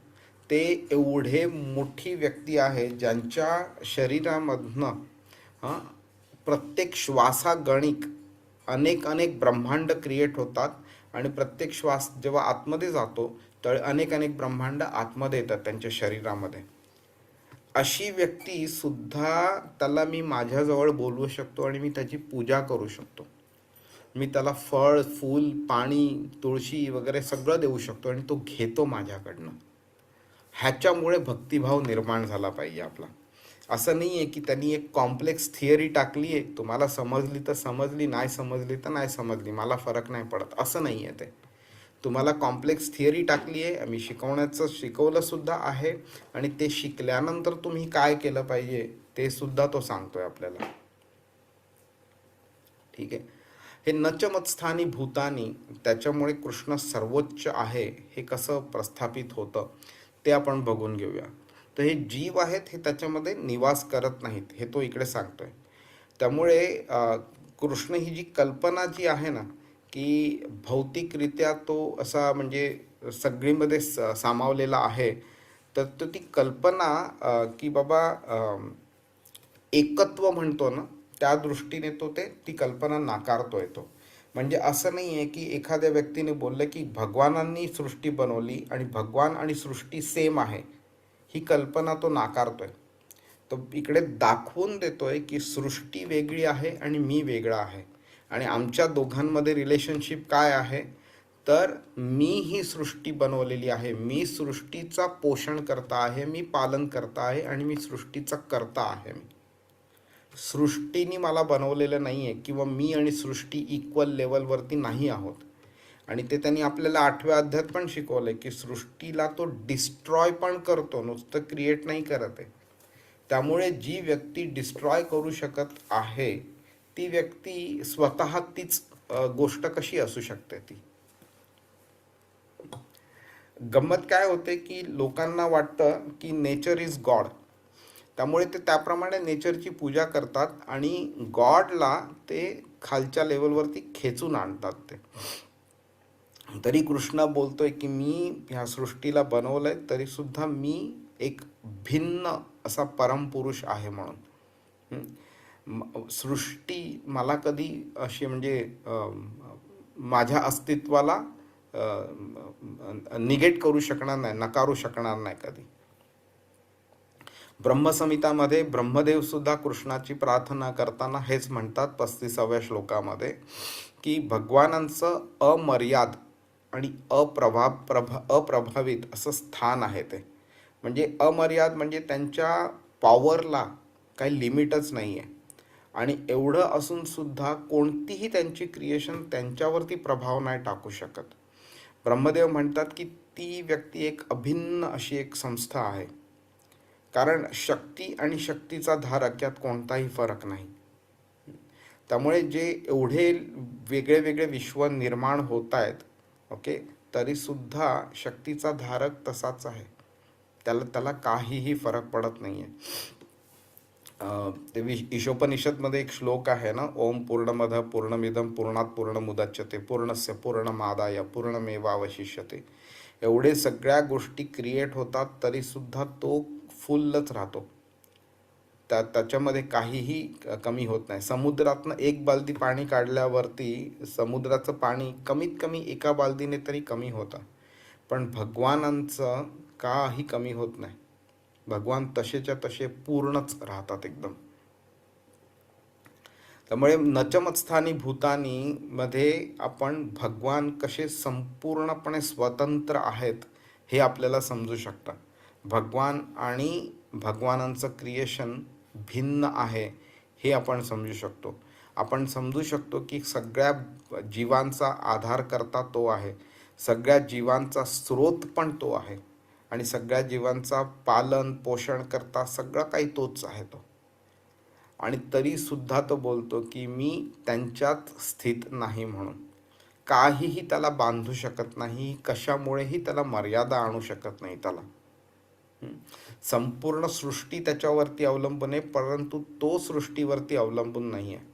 ते एवढे मोठी व्यक्ती आहे ज्यांच्या शरीरामधनं प्रत्येक श्वासागणिक अनेक अनेक ब्रह्मांड क्रिएट होतात आणि प्रत्येक श्वास जेव्हा आतमध्ये जातो तर अनेक अनेक ब्रह्मांड आतमध्ये येतात त्यांच्या शरीरामध्ये. अशी व्यक्ती सुद्धा त्याला मी माझ्याजवळ बोलवू शकतो आणि मी त्याची पूजा करू शकतो. मी त्याला फळ, फूल, पाणी, तुळशी वगैरे सगळं देऊ शकतो आणि तो घेतो माझ्याकडनं. ह्याच्यामुळे भक्तिभाव निर्माण झाला पाहिजे आपला. असं नाही आहे की त्यांनी एक कॉम्प्लेक्स थिअरी टाकली आहे, तुम्हाला समजली तर समजली, नाही समजली तर नाही समजली, मला फरक नाही पडत, असं नाही आहे. ते तुम्हाला कॉम्प्लेक्स थिअरी टाकली आहे, आम्ही शिकवलं सुद्धा आहे आणि ते शिकल्यानंतर तुम्ही काय केलं पाहिजे ते सुद्धा तो सांगतोय आपल्याला. ठीक आहे. हे नचमत्स्थानी भूतानी, त्याच्यामुळे कृष्ण सर्वोच्च आहे हे कसं प्रस्थापित होतं ते आपण बघून घेऊया. तर हे जीव आहेत हे त्याच्यामध्ये निवास करत नाहीत हे तो इकडे सांगतोय. त्यामुळे कृष्ण ही जी कल्पना जी आहे ना की भौतिकरित्या तो असा म्हणजे सगळीमध्ये सामावलेला आहे, तर तो ती कल्पना की बाबा एकत्व म्हणतो ना त्या दृष्टीने तो ती कल्पना नाकारतोय तो. म्हणजे असं नाही आहे की एखाद्या व्यक्तीने बोललं की भगवानांनी सृष्टी बनवली आणि भगवान आणि सृष्टी सेम आहे, ही कल्पना तो नाकारतोय. तो इकडे दाखवून देतोय की सृष्टी वेगळी आहे आणि मी वेगळा आहे आणि आमच्या दोघांमध्ये रिलेशनशिप काय आहे तर मी ही सृष्टी बनवलेली आहे, मी सृष्टीचा पोषण करता आहे, मी पालन करता आहे आणि मी सृष्टीचा करता आहे. मी सृष्टीने मला बनवलेलं नाही आहे किंवा मी आणि सृष्टी इक्वल लेवलवरती नाही आहोत. आणि ते त्यांनी आपल्याला 8व्या अध्यायात पण शिकवलं आहे की सृष्टीला तो डिस्ट्रॉय पण करतो, नुसतं क्रिएट नाही करत आहे. त्यामुळे जी व्यक्ती डिस्ट्रॉय करू शकत आहे ती व्यक्ती स्वतः तीच गोष्ट कशी असू शकते. ती गंमत काय होते की लोकांना वाटतं की नेचर इज गॉड, त्यामुळे ते त्याप्रमाणे नेचरची पूजा करतात आणि गॉडला ते खालच्या लेवलवरती खेचून आणतात. ते तरी कृष्ण बोलतोय की मी ह्या सृष्टीला बनवलंय तरी सुद्धा मी एक भिन्न असा परमपुरुष आहे. म्हणून सृष्टी मला कधी अशी म्हणजे माझ्या अस्तित्वाला निगेट करू शकणार नाही, नकारू शकणार नाही कधी. ब्रह्मसंहितामध्ये ब्रह्मदेव सुद्धा कृष्णाची प्रार्थना करताना हेच म्हणतात 35व्या श्लोकामध्ये की भगवानांचं अमर्याद आणि अप्रभावित असं स्थान आहे ते. म्हणजे अमर्याद म्हणजे त्यांच्या पॉवरला काही लिमिटच नाही आहे, आणि एवढं असून सुद्धा कोणतीही त्यांची क्रिएशन त्यांच्यावरती प्रभाव नाही टाकू शकत. ब्रह्मदेव म्हणतात की ती व्यक्ती एक अभिन्न अशी एक संस्था आहे, कारण शक्ती आणि शक्तीचा धारक यात कोणताही फरक नाही. त्यामुळे जे एवढे वेगळे वेगळे विश्व निर्माण होत आहेत, ओके, तरीसुद्धा शक्तीचा धारक तसाच आहे, त्याला काहीही फरक पडत नाही आहे. ते ईशोपनिषदमध्ये एक श्लोक आहे ना, ओम पूर्णमद पूर्णमिदम पूर्णात पूर्णमुदच्यते पूर्णस्य पूर्णमादाय पूर्णमेवावशिष्यते. एवढे सगळ्या गोष्टी क्रिएट होतात तरीसुद्धा तो फुलच राहतो, त्याच्यामध्ये काहीही कमी होत नाही. समुद्रातनं 1 बालदी पाणी काढल्यावरती समुद्राचं पाणी कमीत कमी 1 बालदीने तरी कमी होतं, पण भगवानांचं काही कमी होत नाही. भगवान तसेच्या तसे पूर्णच राहतात एकदम. त्यामुळे नचमत्स्थानी भूतानी मध्ये आपण भगवान कसे संपूर्णपणे स्वतंत्र आहेत हे आपल्याला समजू शकतं. भगवान आणि भगवानांचं क्रिएशन भिन्न आहे हे आपण समजू शकतो. आपण समजू शकतो की सगळ्या जीवांचा आधार करता तो आहे, सगळ्या जीवांचा स्रोत पण तो आहे, आणि सगळ्या जीवांचा पालन पोषण करता सगळं काही तोच आहे तो. आणि तरीसुद्धा तो बोलतो की मी त्यांच्यात स्थित नाही म्हणून. काहीही त्याला बांधू शकत नाही, कशामुळेही त्याला मर्यादा आणू शकत नाही त्याला. संपूर्ण सृष्टी त्याच्यावरती अवलंबून आहे, परंतु तो सृष्टीवरती अवलंबून नाही आहे.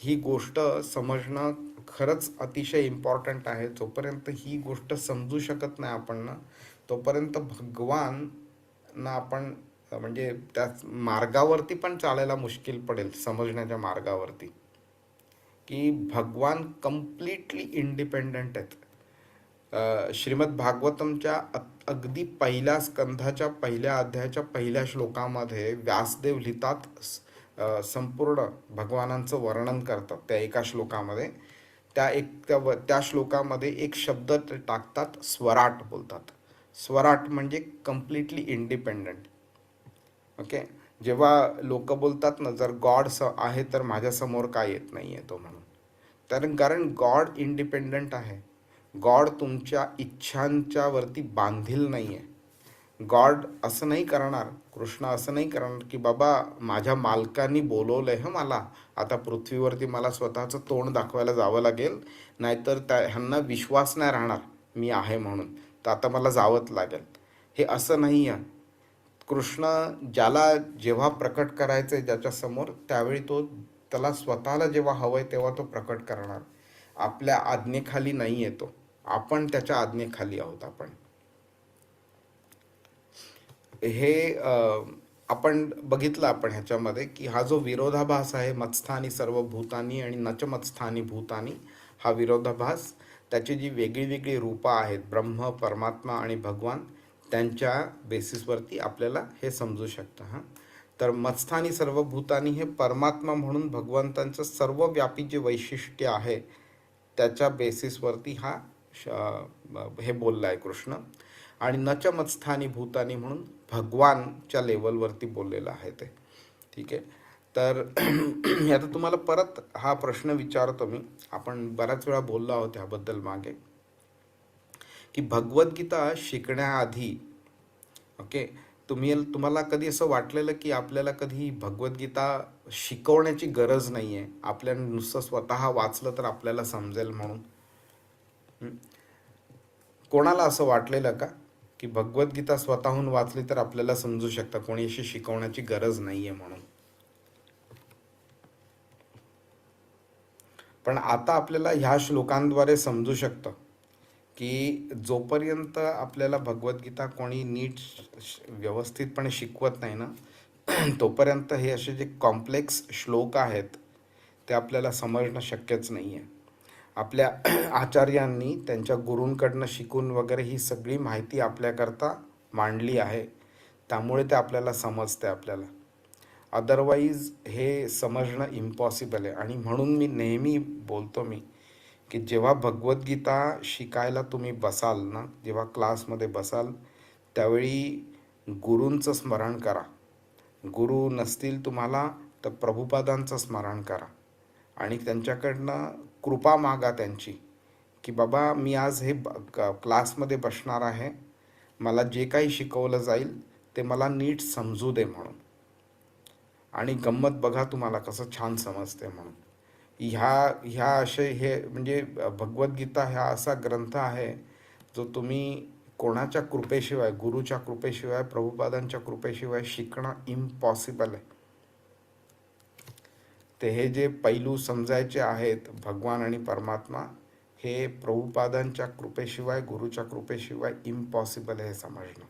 ही गोष्ट समजणं खरंच अतिशय इम्पॉर्टंट आहे. जोपर्यंत ही गोष्ट समजू शकत नाही आपण ना, तोपर्यंत भगवान ना आपण म्हणजे त्या मार्गावरती पण चालायला मुश्किल पडेल, समजण्याच्या मार्गावरती, की भगवान कम्प्लिटली इंडिपेंडंट आहेत. श्रीमद भागवतमच्या अगदी पहिल्या स्कंधाच्या पहिल्या अध्यायाच्या पहिल्या श्लोकामध्ये व्यासदेव लिहितात, संपूर्ण भगवानांचं वर्णन करतात त्या एका श्लोकामध्ये. त्या श्लोकामध्ये एक शब्द टाकतात, स्वराट बोलतात. स्वराट म्हणजे कम्प्लिटली इंडिपेंडंट. ओके, जेव्हा लोक बोलतात ना, जर गॉड आहे तर माझ्यासमोर काय येत नाही आहे तो म्हणून, कारण गॉड इंडिपेंडंट आहे. गॉड तुमच्या इच्छांच्या वरती बांधील नाही आहे. गॉड असं नाही करणार, कृष्ण असं नाही करणार की बाबा माझ्या मालकांनी बोलवलंय मला, आता पृथ्वीवरती मला स्वतःचं तोंड दाखवायला जावं लागेल, नाहीतर ह्यांना विश्वास नाही राहणार मी आहे म्हणून, तर आता मला जावंच लागेल. हे असं नाही आहे. कृष्ण ज्याला जेव्हा प्रकट करायचं आहे ज्याच्यासमोर, त्यावेळी त्याला स्वतःला जेव्हा हवं आहे तेव्हा तो प्रकट करणार. आपल्या आज्ञेखाली नाही येतो, आपण त्याच्या आज्ञेखाली आहोत. आपण हे आपण बघितलं आपण ह्याच्यामध्ये की हा जो विरोधाभास आहे, मत्स्थानी सर्व भूतानी आणि नचमत्स्थानी भूतानी, हा विरोधाभास, त्याची जी वेगळी वेगळी रूपं आहेत, ब्रह्म, परमात्मा आणि भगवान, त्यांच्या बेसिसवरती आपल्याला हे समजू शकतं. तर मत्स्थानी सर्व भूतानी हे परमात्मा म्हणून भगवंतांचं सर्व व्यापी जे वैशिष्ट्य आहे त्याच्या बेसिसवरती हे बोललं आहे कृष्ण. आणि नचमत्स्थानी भूतानी म्हणून भगवानच्या लेवलवरती बोललेलं आहे ते. ठीक आहे, तर आता तुम्हाला परत हा प्रश्न विचारतो मी. आपण बऱ्याच वेळा बोललो आहोत ह्याबद्दल मागे, की भगवद्गीता शिकण्याआधी, ओके, तुम्हाला कधी असं वाटलेलं की आपल्याला कधी भगवद्गीता शिकवण्याची गरज नाही आहे, आपल्याला नुसतं स्वतः वाचलं तर आपल्याला समजेल म्हणून? कोणाला असं वाटलेलं का की भगवद्गीता स्वतःहून वाचली तर आपल्याला समजू शकतं, कोणी अशी शिकवण्याची गरज नाही आहे म्हणून? पण आता आपल्याला ह्या श्लोकांद्वारे समजू शकतं की जोपर्यंत आपल्याला भगवद्गीता कोणी नीट व्यवस्थितपणे शिकवत नाही ना, तोपर्यंत हे असे जे कॉम्प्लेक्स श्लोक आहेत ते आपल्याला समजणं शक्यच नाही आहे. आपल्या आचार्यांनी त्यांच्या गुरूंकडनं शिकून वगैरे ही सगळी माहिती आपल्याकरता मांडली आहे. त्यामुळे ते आपल्याला समजते आपल्याला. अदरवाईज हे समजणं इम्पॉसिबल आहे. आणि म्हणून मी नेहमी बोलतो की जेव्हा भगवद्गीता शिकायला तुम्ही बसाल ना, जेव्हा क्लासमध्ये बसाल, त्यावेळी गुरूंचं स्मरण करा. गुरु नसतील तुम्हाला तर प्रभुपादांचं स्मरण करा आणि त्यांच्याकडनं कृपा मागा त्यांची, की बाबा मी आज हे क्लासमध्ये बसणार आहे, मला जे काही शिकवलं जाईल ते मला नीट समजू दे म्हणून. आणि गंमत बघा तुम्हाला कसं छान समजते म्हणून. ह्या असे हे म्हणजे भगवद्गीता हा असा ग्रंथ आहे जो तुम्ही कोणाच्या कृपेशिवाय, गुरुच्या कृपेशिवाय, प्रभुपादांच्या कृपेशिवाय शिकणं इम्पॉसिबल आहे. ते हे जे पैलू समजायचे आहेत भगवान आणि परमात्मा, हे प्रभुपादांच्या कृपेशिवाय, गुरुच्या कृपेशिवाय इम्पॉसिबल आहे हे समजणं.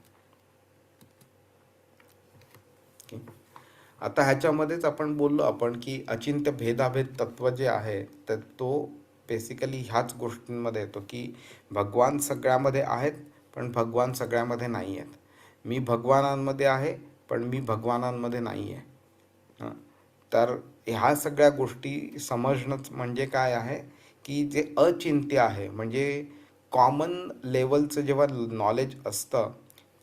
आता ह्याच्यामध्येच आपण बोललो की अचिंत्य भेदाभेद तत्व जे आहे तर तो बेसिकली ह्याच गोष्टींमध्ये येतो की भगवान सगळ्यामध्ये आहेत पण भगवान सगळ्यामध्ये नाही आहेत. मी भगवानांमध्ये आहे पण मी भगवानांमध्ये नाही आहे. तर ह्या सगळ्या गोष्टी समजणंच म्हणजे काय आहे की जे अचिंत्य आहे, म्हणजे कॉमन लेवलचं जेव्हा नॉलेज असतं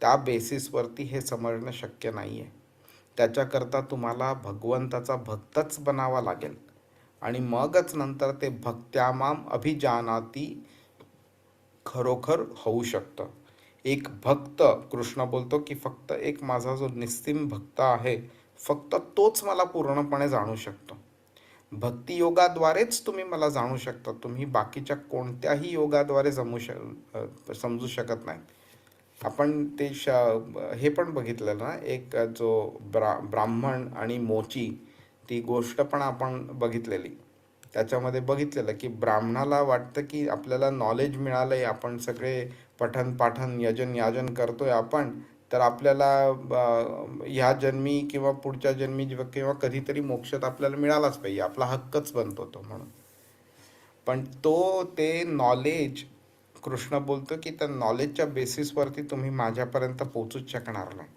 त्या बेसिसवरती हे समजणं शक्य नाही आहे. त्याच्याकरता तुम्हाला भगवंताचा भक्तच बनावा लागेल आणि मगच नंतर ते भक्त्यामाम अभिजानाती खरोखर होऊ शकतं. एक भक्त, कृष्ण बोलतो की फक्त एक माझा जो निस्सीम भक्त आहे, फक्त तोच मला पूर्णपणे जाणू शकतो. भक्तियोगाद्वारेच तुम्ही मला जाणू शकता, तुम्ही बाकीच्या कोणत्याही योगाद्वारे समजू शकत नाही. आपण ते हे पण बघितलेलं ना, एक जो ब्राह्मण आणि मोची, ती गोष्ट पण आपण बघितलेली. त्याच्यामध्ये बघितलेलं की ब्राह्मणाला वाटतं की आपल्याला नॉलेज मिळालं आहे, आपण सगळे पठन पाठन यजन याजन करतोय आपण, तर आपल्याला ह्या जन्मी किंवा पुढच्या जन्मी किंवा कधीतरी मोक्षात आपल्याला मिळालाच पाहिजे, आपला हक्कच बनतो तो म्हणून. पण ते नॉलेज, कृष्ण बोलतो की त्या नॉलेजच्या बेसिसवरती तुम्ही माझ्यापर्यंत पोचूच शकणार नाही.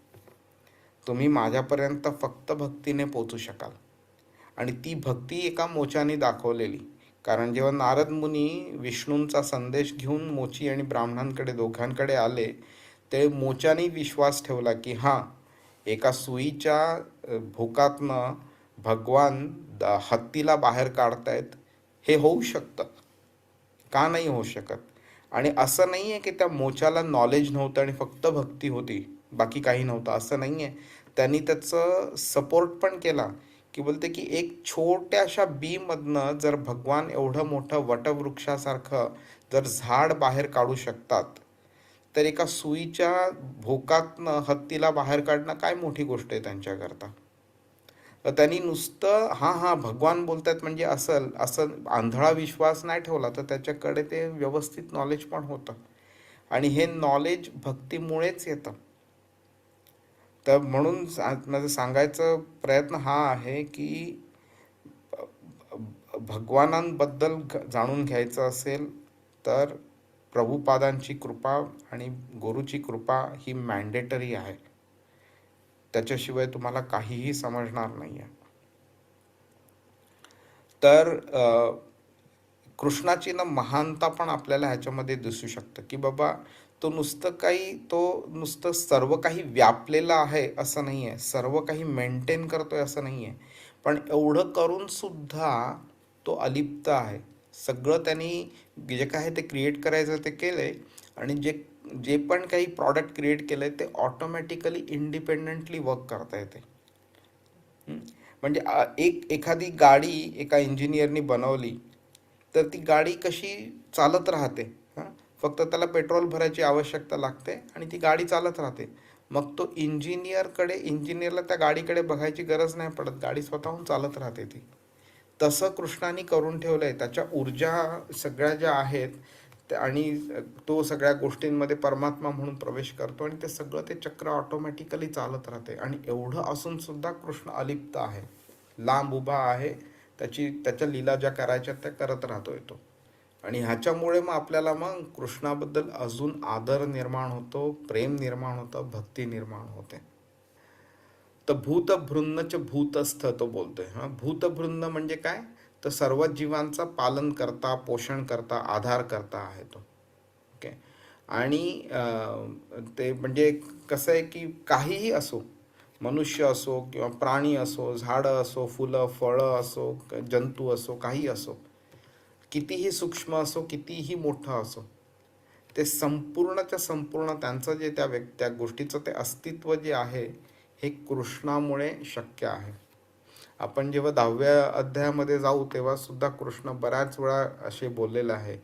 तुम्ही माझ्यापर्यंत फक्त भक्तीने पोचू शकाल. आणि ती भक्ती एका मोचाने दाखवलेली. कारण जेव्हा नारद मुनी विष्णूंचा संदेश घेऊन मोची आणि ब्राह्मणांकडे दोघांकडे आले, ते मोचाने विश्वास ठेवला की हां, एका सुईच्या भोकातनं भगवान हत्तीला बाहेर काढतायत, हे होऊ शकतं, का नाही होऊ शकत. आणि असं नाही आहे की त्या मोचाला नॉलेज नव्हतं आणि फक्त भक्ती होती, बाकी काही नव्हतं, असं नाही आहे. त्यांनी त्याचं सपोर्ट पण केला की बोलते की एक छोट्याशा बीमधनं जर भगवान एवढं मोठं वटवृक्षासारखं जर झाड बाहेर काढू शकतात, तर एका सुईच्या भोकातनं हत्तीला बाहेर काढणं काय मोठी गोष्ट आहे त्यांच्याकरता. तर त्यांनी नुसतं हां भगवान बोलतात म्हणजे असं आंधळा विश्वास नाही ठेवला, तर त्याच्याकडे ते व्यवस्थित नॉलेज पण होतं. आणि हे नॉलेज भक्तीमुळेच येतं. तर म्हणून माझं सांगायचा प्रयत्न हा आहे की भगवानांबद्दल जाणून घ्यायचं असेल तर प्रभुपादांची कृपा आणि गुरुची कृपा ही मॅन्डेटरी आहे. त्याच्याशिवाय तुम्हाला काहीही समजणार नाही आहे. तर कृष्णाची ना महानता पण आपल्याला ह्याच्यामध्ये दिसू शकतं की बाबा तो नुसतं सर्व काही व्यापलेला आहे असं नाही आहे, सर्व काही मेंटेन करतोय असं नाही आहे, पण एवढं करून सुद्धा तो अलिप्त आहे. सगळं त्यांनी जे काय ते क्रिएट करायचं ते केलंय आणि जे पण काही प्रॉडक्ट क्रिएट केलंय ते ऑटोमॅटिकली इंडिपेंडेंटली वर्क करता येते. म्हणजे एखादी गाडी एका इंजिनियरनी बनवली तर ती गाडी कशी चालत राहते, फक्त त्याला पेट्रोल भरायची आवश्यकता लागते आणि ती गाडी चालत राहते. मग तो इंजिनियरला त्या गाडीकडे बघायची गरज नाही पडत, गाडी स्वतःहून चालत राहते ती. तसं कृष्णाने करून ठेवलं आहे. त्याच्या ऊर्जा सगळ्या ज्या आहेत आणि तो सगळ्या गोष्टींमध्ये परमात्मा म्हणून प्रवेश करतो आणि ते सगळं ते चक्र ऑटोमॅटिकली चालत राहते. आणि एवढं असून सुद्धा कृष्ण अलिप्त आहे, लांब उभा आहे, त्याच्या लीला ज्या करायच्या त्या करत राहतोय तो. आणि ह्याच्यामुळे मग आपल्याला मग कृष्णाबद्दल अजून आदर निर्माण होतो, प्रेम निर्माण होतं, भक्ती निर्माण होते. तर भूतभृन्नच भूतस्थ तो बोलतोय. हा, भूतभृन्न म्हणजे काय? तर सर्व जीवांचा पालन करता, पोषण करता, आधार करता आहे तो. ओके. आणि ते म्हणजे कसं आहे की काहीही असो, मनुष्य असो किंवा प्राणी असो, झाडं असो, फुलं फळं असो, जंतू असो, काही असो, कितीही सूक्ष्म असो, कितीही मोठं असो, ते संपूर्णच्या संपूर्ण त्यांचं जे त्या गोष्टीचं ते अस्तित्व जे आहे हे कृष्णामुळे शक्य आहे. आपण जेव्हा 10व्या अध्यायामध्ये जाऊ तेव्हा सुद्धा कृष्ण बऱ्याच वेळा असे बोललेलं आहे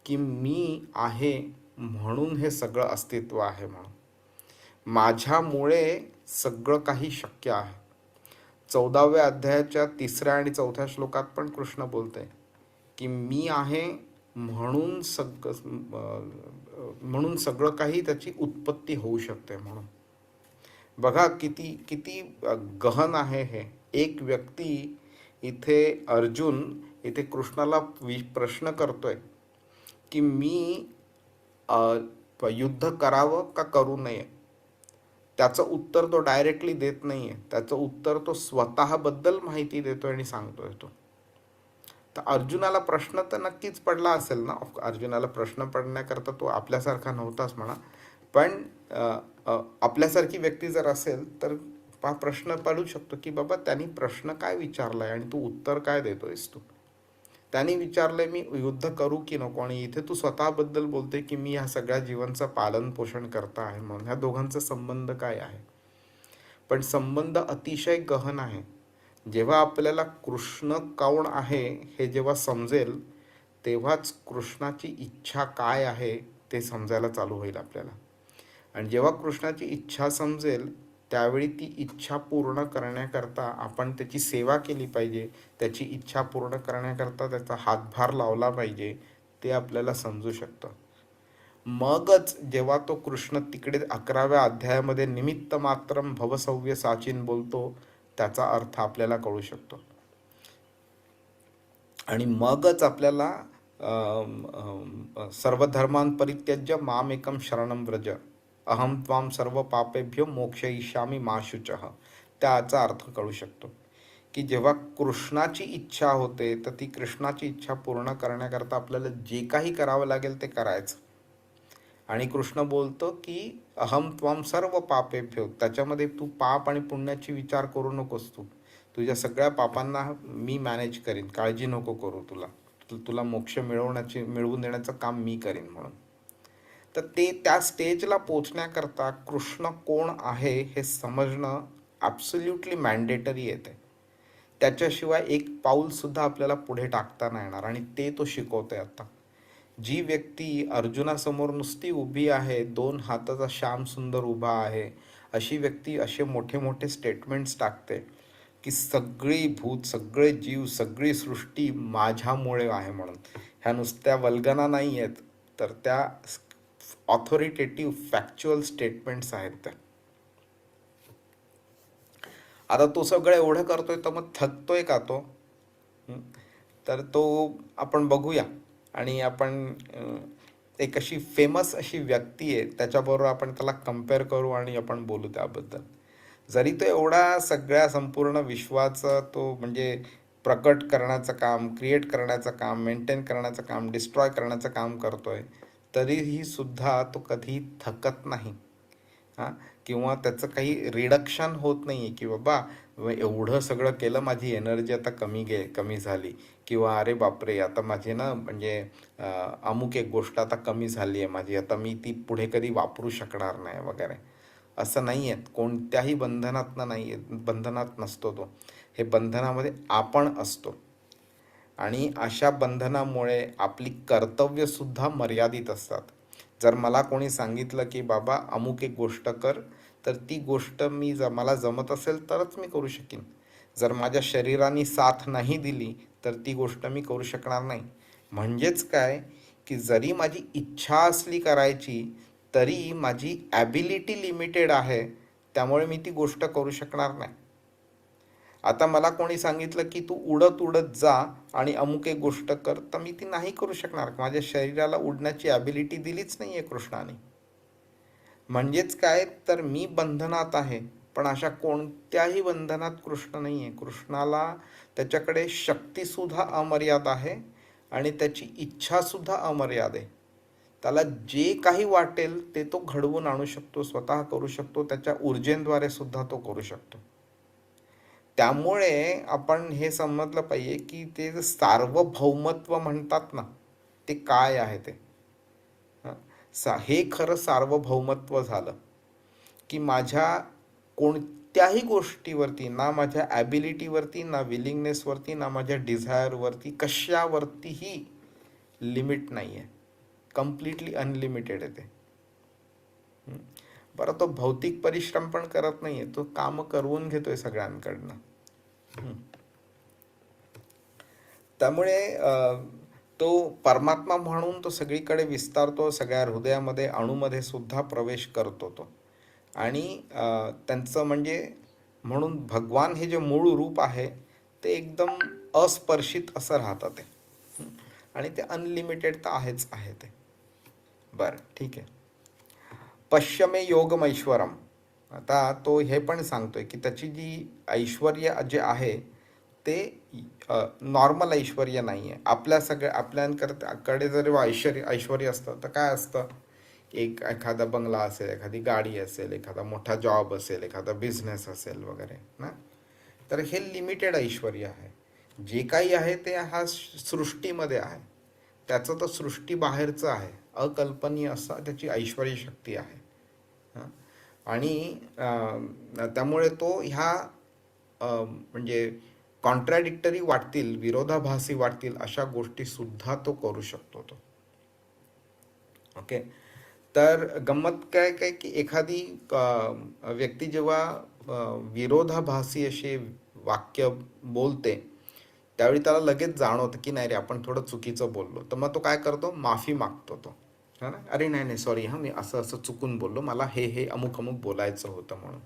की मी आहे म्हणून हे सगळं अस्तित्व आहे, म्हणून माझ्यामुळे सगळं काही शक्य आहे. 14व्या अध्यायाच्या 3ऱ्या आणि 4थ्या श्लोकात पण कृष्ण बोलते की मी आहे म्हणून सगळं काही त्याची उत्पत्ती होऊ शकते. म्हणून बघा किती किती गहन आहे हे. एक व्यक्ती इथे अर्जुन इथे कृष्णाला प्रश्न करतोय की मी युद्ध करावं का करू नये. त्याचं उत्तर तो डायरेक्टली देत नाहीये, त्याचं उत्तर तो स्वतःबद्दल माहिती देतोय आणि सांगतोय तो. तर अर्जुनाला प्रश्न तर नक्कीच पडला असेल ना. अर्जुनाला प्रश्न पडण्याकरता तो आपल्यासारखा नव्हताच म्हणा, पण आपल्यासारखी व्यक्ती जर असेल तर हा प्रश्न पडू शकतो की बाबा त्यांनी प्रश्न काय विचारलाय आणि तू उत्तर काय देतोयस. त्यांनी विचारलंय मी युद्ध करू की नको, आणि इथे तू स्वतःबद्दल बोलते की मी ह्या सगळ्या जीवांचं पालन पोषण करता आहे म्हणून. ह्या दोघांचा संबंध काय आहे? पण संबंध अतिशय गहन आहे. जेव्हा आपल्याला कृष्ण कोण आहे हे जेव्हा समजेल तेव्हाच कृष्णाची इच्छा काय आहे ते समजायला चालू होईल आपल्याला. आणि जेव्हा कृष्णाची इच्छा समजेल त्यावेळी ती इच्छा पूर्ण करण्याकरता आपण त्याची सेवा केली पाहिजे, त्याची इच्छा पूर्ण करण्याकरता त्याचा हातभार लावला पाहिजे, ते आपल्याला समजू शकतं. मगच जेव्हा तो कृष्ण तिकडे 11व्या अध्यायामध्ये निमित्त मात्रम भवसव्य साचिन बोलतो त्याचा अर्थ आपल्याला कळू शकतो. आणि मगच आपल्याला सर्व धर्मान परित्यज्य माम एकम शरणम व्रज अहम त्वाम सर्व पापेभ्यो मोक्षयिष्यामी मा शुचः, त्याचा अर्थ कळू शकतो. की जेव्हा कृष्णाची इच्छा होते तर ती कृष्णाची इच्छा पूर्ण करण्याकरता आपल्याला जे काही करावं लागेल ते करायचं. आणि कृष्ण बोलतो की अहम त्वाम सर्व पापेभ्यो, त्याच्यामध्ये तू पाप आणि पुण्याची विचार करू नकोस. तुझ्या सगळ्या पापांना मी मॅनेज करीन, काळजी नको करू. तुला मोक्ष मिळवून देण्याचं काम मी करीन म्हणून. तर त्या स्टेजला पोचण्याकरता कृष्ण कोण आहे हे समजणं ॲब्सोल्युटली मॅन्डेटरी येते. त्याच्याशिवाय एक पाऊलसुद्धा आपल्याला पुढे टाकता नाही येणार, आणि ते तो शिकवतोय आता. जी व्यक्ती अर्जुनासमोर नुसती उभी आहे, 2 हाताचा श्याम सुंदर उभा आहे, अशी व्यक्ती असे मोठे मोठे स्टेटमेंट्स टाकते की सगळी भूत, सगळे जीव, सगळी सृष्टी माझ्यामुळे आहे म्हणून. ह्या नुसत्या वल्गना नाही आहेत, तर त्या ऑथॉरिटेटिव्ह फॅक्च्युअल स्टेटमेंट्स आहेत त्या. आता तो सगळं एवढं करतोय तर मग थकतोय का तो? तर तो आपण बघूया. आणि आपण एक अशी फेमस अशी व्यक्ती आहे त्याच्याबरोबर आपण त्याला कम्पेअर करू आणि आपण बोलू त्याबद्दल. जरी तो एवढा सगळ्या संपूर्ण विश्वाचं तो म्हणजे प्रकट करण्याचं काम, क्रिएट करण्याचं काम, मेंटेन करण्याचं काम, डिस्ट्रॉय करण्याचं काम करतोय, तरीही सुद्धा तो कधी थकत नाही. किंवा त्याचं काही रिडक्शन होत नाही आहे की बाबा एवढं सगळं केलं, माझी एनर्जी आता कमी झाली, किंवा अरे बापरे आता माझी ना म्हणजे अमुक एक गोष्ट आता कमी झाली आहे माझी, आता मी ती पुढे कधी वापरू शकणार नाही वगैरे. असं नाही आहे. कोणत्याही बंधनात नसतो तो. हे बंधनामध्ये आपण असतो. आणि अशा बंधनामुळे आपली कर्तव्यसुद्धा मर्यादित असतात. जर मला कोणी सांगितलं की बाबा अमुक एक गोष्ट कर, तर ती गोष्ट मला जमत असेल तरच मी करू शकीन. जर माझ्या शरीराने साथ नाही दिली तर ती गोष्ट मी करू शकणार नाही. म्हणजेच काय की जरी माझी इच्छा असली करायची तरी माझी ॲबिलिटी लिमिटेड आहे, त्यामुळे मी ती गोष्ट करू शकणार नाही. आता मला कोणी सांगितलं की तू उडत उडत जा आणि अमुक एक गोष्ट कर, तर मी ती नाही करू शकणार. माझ्या शरीराला उडण्याची ॲबिलिटी दिलीच नाही आहे कृष्णाने. म्हणजेच काय, तर मी बंधनात आहे, पण अशा कोणत्याही बंधनात कृष्ण नाही आहे. कृष्णाला त्याच्याकडे शक्तीसुद्धा अमर्याद आहे आणि त्याची इच्छासुद्धा अमर्याद आहे. त्याला जे काही वाटेल ते तो घडवून आणू शकतो, स्वतः करू शकतो, त्याच्या ऊर्जेद्वारे सुद्धा तो करू शकतो. त्यामुळे आपण हे समजलं पाहिजे की ते जे सार्वभौमत्व म्हणतात ना, ते काय आहे ते. हे खरं सार्वभौमत्व झालं की माझ्या कोणत्याही गोष्टीवरती, ना माझ्या ॲबिलिटीवरती, ना विलिंगनेसवरती, ना माझ्या डिझायरवरती, कशावरतीही लिमिट नाही आहे. कम्प्लिटली अनलिमिटेड आहे ते. बरं, तो भौतिक परिश्रम पण करत नाही आहे, तो काम करवून घेतोय सगळ्यांकडनं. त्यामुळे तो परमात्मा म्हणून तो सगळीकडे विस्तारतो, सगळ्या हृदयामध्ये, अणूमध्ये सुद्धा प्रवेश करतो तो. आणि त्यांचं म्हणजे म्हणून भगवान हे जे मूळ रूप आहे ते एकदम अस्पर्शित असं राहतं ते. आणि ते अनलिमिटेड तर आहेच आहे ते. बरं, ठीक आहे. पश्यमे योगमैश्वरम. आता तो हे पण सांगतोय की त्याची जी ऐश्वर्य जे आहे ते नॉर्मल ऐश्वर्य नाही आहे. आपल्याकडे जर ऐश्वर्य असतं तर काय असतं, एखादा बंगला असेल, एखादी गाडी असेल, एखादा मोठा जॉब असेल, एखादा बिझनेस असेल वगैरे ना. तर हे लिमिटेड ऐश्वर्य आहे. जे काही आहे ते हा सृष्टीमध्ये आहे, त्याचं तर सृष्टी बाहेरचं आहे, अकल्पनीय असा त्याची ऐश्वर्य शक्ती आहे. आणि त्यामुळे तो ह्या म्हणजे कॉन्ट्रॅडिक्टरी वाटतील, विरोधाभासी वाटतील अशा गोष्टी सुद्धा तो करू शकतो तो. ओके. तर गंमत काय काय की एखादी व्यक्ती जेव्हा विरोधाभासी असे वाक्य बोलते त्यावेळी त्याला लगेच जाणवतं की नाही रे, आपण थोडं चुकीचं बोललो. तर मग तो काय करतो, माफी मागतो तो. हा ना, अरे नाही सॉरी, मी असं चुकून बोललो, मला हे अमुक बोलायचं होतं म्हणून.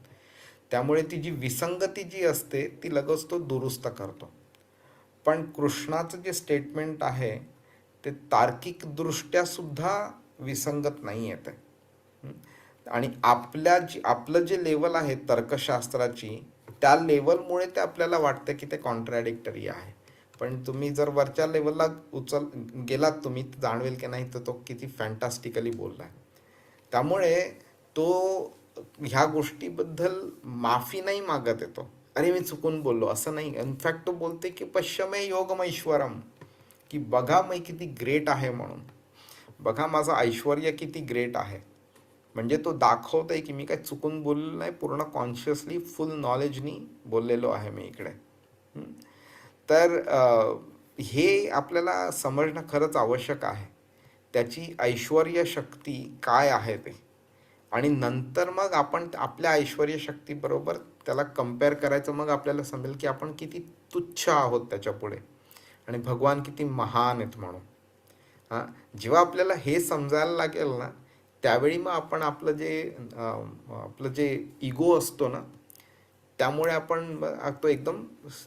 त्यामुळे ती जी विसंगती जी असते ती लगेच तो दुरुस्त करतो. पण कृष्णाचं जे स्टेटमेंट आहे ते तार्किकदृष्ट्या सुद्धा विसंगत नाही आहे ते. आणि आपलं जे लेवल आहे तर्कशास्त्राची, त्या लेवलमुळे ते आपल्याला वाटतं की ते कॉन्ट्रॅडिक्टरी आहे. पण तुम्ही जर वरच्या लेवलला गेलात तुम्ही, जाणवेल की नाही तर तो किती फॅन्टास्टिकली बोलला आहे. त्यामुळे तो ह्या गोष्टीबद्दल माफी नाही मागत येतो, अरे मी चुकून बोललो असं नाही. इनफॅक्ट तो बोलते की पश्यमे योगमैश्वरम, की बघा मी किती ग्रेट आहे म्हणून, बघा माझं ऐश्वर्य किती ग्रेट आहे. म्हणजे तो दाखवत आहे की मी काय चुकून बोललेलो नाही, पूर्ण कॉन्शियसली फुल नॉलेजनी बोललेलो आहे मी इकडे. तर हे आपल्याला समजणं खरंच आवश्यक आहे, त्याची ऐश्वर्य शक्ती काय आहे ते. आणि नंतर मग आपण आपल्या ऐश्वर्य शक्तीबरोबर त्याला कम्पेअर करायचं. मग आपल्याला समजेल की आपण किती तुच्छ आहोत त्याच्यापुढे आणि भगवान किती महान आहेत म्हणून. जेव्हा आपल्याला हे समजायला लागेल ना, त्यावेळी मग आपण आपलं जे इगो असतो ना, त्यामुळे आपण तो एकदम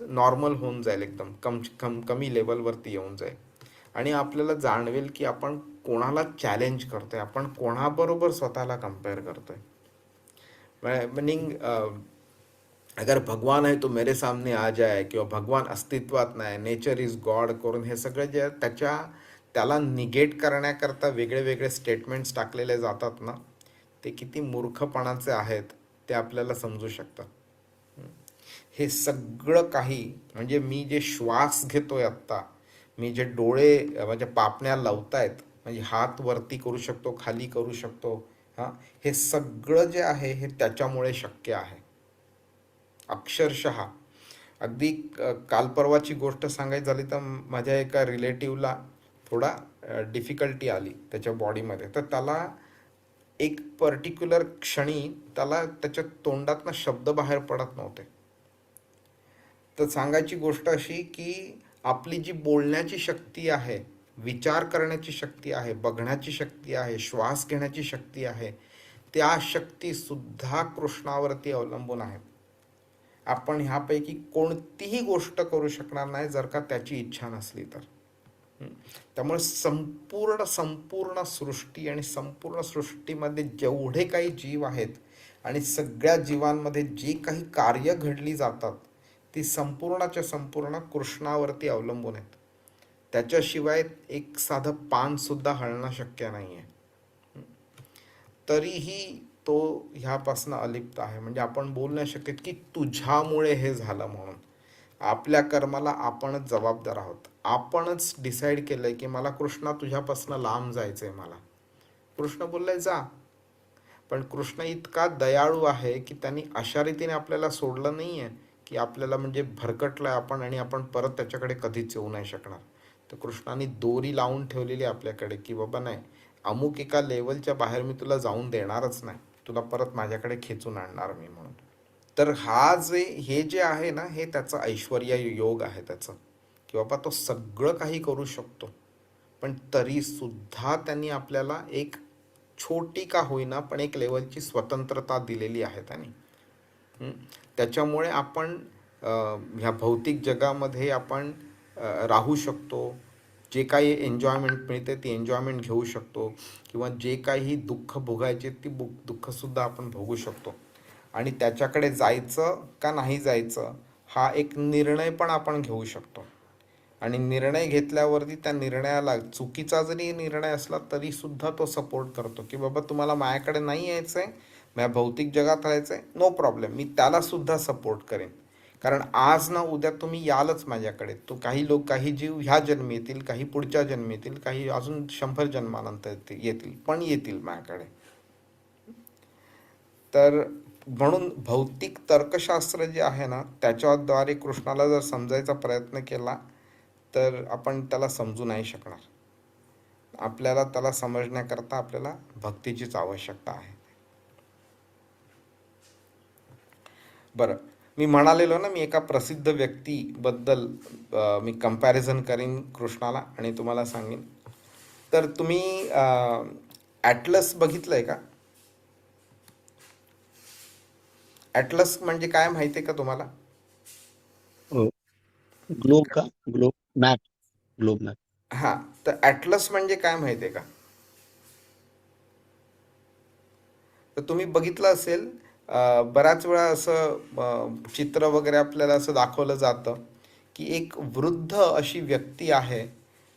नॉर्मल होऊन जाईल, एकदम कमी लेवलवरती येऊन जाईल. आणि आपल्याला जाणवेल की आपण कोणाला चॅलेंज करतोय, आपण कोणाबरोबर स्वतःला कम्पेअर करतोय. मीनिंग अगर भगवान आहे तो मेरे सामने आ जाए, किंवा भगवान अस्तित्वात नाही, नेचर इज गॉड करून हे सगळं जे त्याला निगेट करण्याकरता वेगळे वेगळे स्टेटमेंट्स टाकलेले जातात ना, ते किती मूर्खपणाचे आहेत ते आपल्याला समजू शकतात. हे सगळं काही म्हणजे मी जे श्वास घेतोय आत्ता, मी जे डोळे म्हणजे पापण्या लावतायत, म्हणजे हात वरती करू शकतो, खाली करू शकतो, हे सगळं जे आहे हे त्याच्यामुळे शक्य आहे. अक्षरशः अगदी काल परवाची गोष्ट सांगायची झाली तर माझ्या एका रिलेटिव्हला थोडा डिफिकल्टी आली त्याच्या बॉडीमध्ये. तर त्याला एक पर्टिक्युलर क्षणी त्याच्या तोंडातनं शब्द बाहेर पडत नव्हते. तर सांगायची गोष्ट अशी की आपली जी बोलण्याची शक्ती आहे, विचार करण्याची शक्ती आहे, बघण्याची शक्ती आहे, श्वास घेण्याची शक्ती आहे, त्या शक्ती सुद्धा कृष्णावरती अवलंबून आहेत. आपण ह्यापैकी कोणतीही गोष्ट करू शकणार नाही जर का त्याची इच्छा नसली तर. त्यामुळे संपूर्ण सृष्टी आणि संपूर्ण सृष्टीमध्ये जेवढे काही जीव आहेत आणि सगळ्या जीवांमध्ये जी काही कार्य घडली जातात ती संपूर्णच्या संपूर्ण कृष्णावरती अवलंबून आहेत. त्याच्याशिवाय एक साधं पान सुद्धा हलणं शक्य नाही आहे. तरीही तो ह्यापासून अलिप्त आहे. म्हणजे आपण बोलू नाही शकत की तुझ्यामुळे हे झालं म्हणून. आपल्या कर्माला आपणच जबाबदार आहोत. आपणच डिसाईड केलंय की मला कृष्णा तुझ्यापासून लांब जायचंय मला. कृष्ण बोललाय जा. पण कृष्ण इतका दयाळू आहे की त्यांनी अशा रीतीने आपल्याला सोडलं नाहीये की आपल्याला म्हणजे भरकटलाय आपण आणि आपण परत त्याच्याकडे कधीच येऊ नाही शकणार. तर कृष्णाने दोरी लावून ठेवलेली आपल्याकडे की बाबा नाही, अमुक एका लेवलच्या बाहेर मी तुला जाऊन देणारच नाही, तुला परत माझ्याकडे खेचून आणणार मी म्हणून. तर हे जे आहे ना, हे त्याचं ऐश्वर्य योग आहे त्याचं, की बाबा तो सगळं काही करू शकतो. पण तरी सुद्धा त्यांनी आपल्याला एक छोटी का होईना पण एक लेवलची स्वतंत्रता दिलेली आहे त्यांनी. त्याच्यामुळे आपण ह्या भौतिक जगामध्ये आपण राहू शकतो. जे काही एन्जॉयमेंट मिळते ती एन्जॉयमेंट घेऊ शकतो, किंवा जे काही दुःख भोगायचे ती दुःखसुद्धा आपण भोगू शकतो. आणि त्याच्याकडे जायचं का नाही जायचं हा एक निर्णय पण आपण घेऊ शकतो. आणि निर्णय घेतल्यावरती त्या निर्णयाला चुकीचा जरी निर्णय असला तरी सुद्धा तो सपोर्ट करतो की बाबा तुम्हाला माझ्याकडे नाही यायचं आहे, माझ्या भौतिक जगात राहायचं आहे, नो प्रॉब्लेम, मी त्याला सुद्धा सपोर्ट करेन. कारण आज ना उद्या तुम्ही यालच माझ्याकडे. तो काही जीव ह्या जन्मी येतील, काही पुढच्या जन्मी येतील, काही अजून 100 जन्मानंतर येतील, पण येतील माझ्याकडे. तर म्हणून भौतिक तर्कशास्त्र जे आहे ना त्याच्याद्वारे कृष्णाला जर समजायचा प्रयत्न केला तर आपण त्याला समजू नाही शकणार. आपल्याला त्याला समजण्याकरता आपल्याला भक्तीचीच आवश्यकता आहे. बरं, मी म्हणालेलो ना, मी एका प्रसिद्ध व्यक्तीबद्दल मी कंपॅरिझन करीन कृष्णाला आणि तुम्हाला सांगेन. तर तुम्ही ॲटलस बघितलंय का? ॲटलस म्हणजे काय माहिती आहे का तुम्हाला? ग्लोब का? Globe map. Globe map. हां, तर ॲटलस म्हणजे काय माहिती आहे का? तर तुम्ही बघितलं असेल बऱ्याच वेळा असं चित्र वगैरे आपल्याला असं दाखवलं जातं की एक वृद्ध अशी व्यक्ती आहे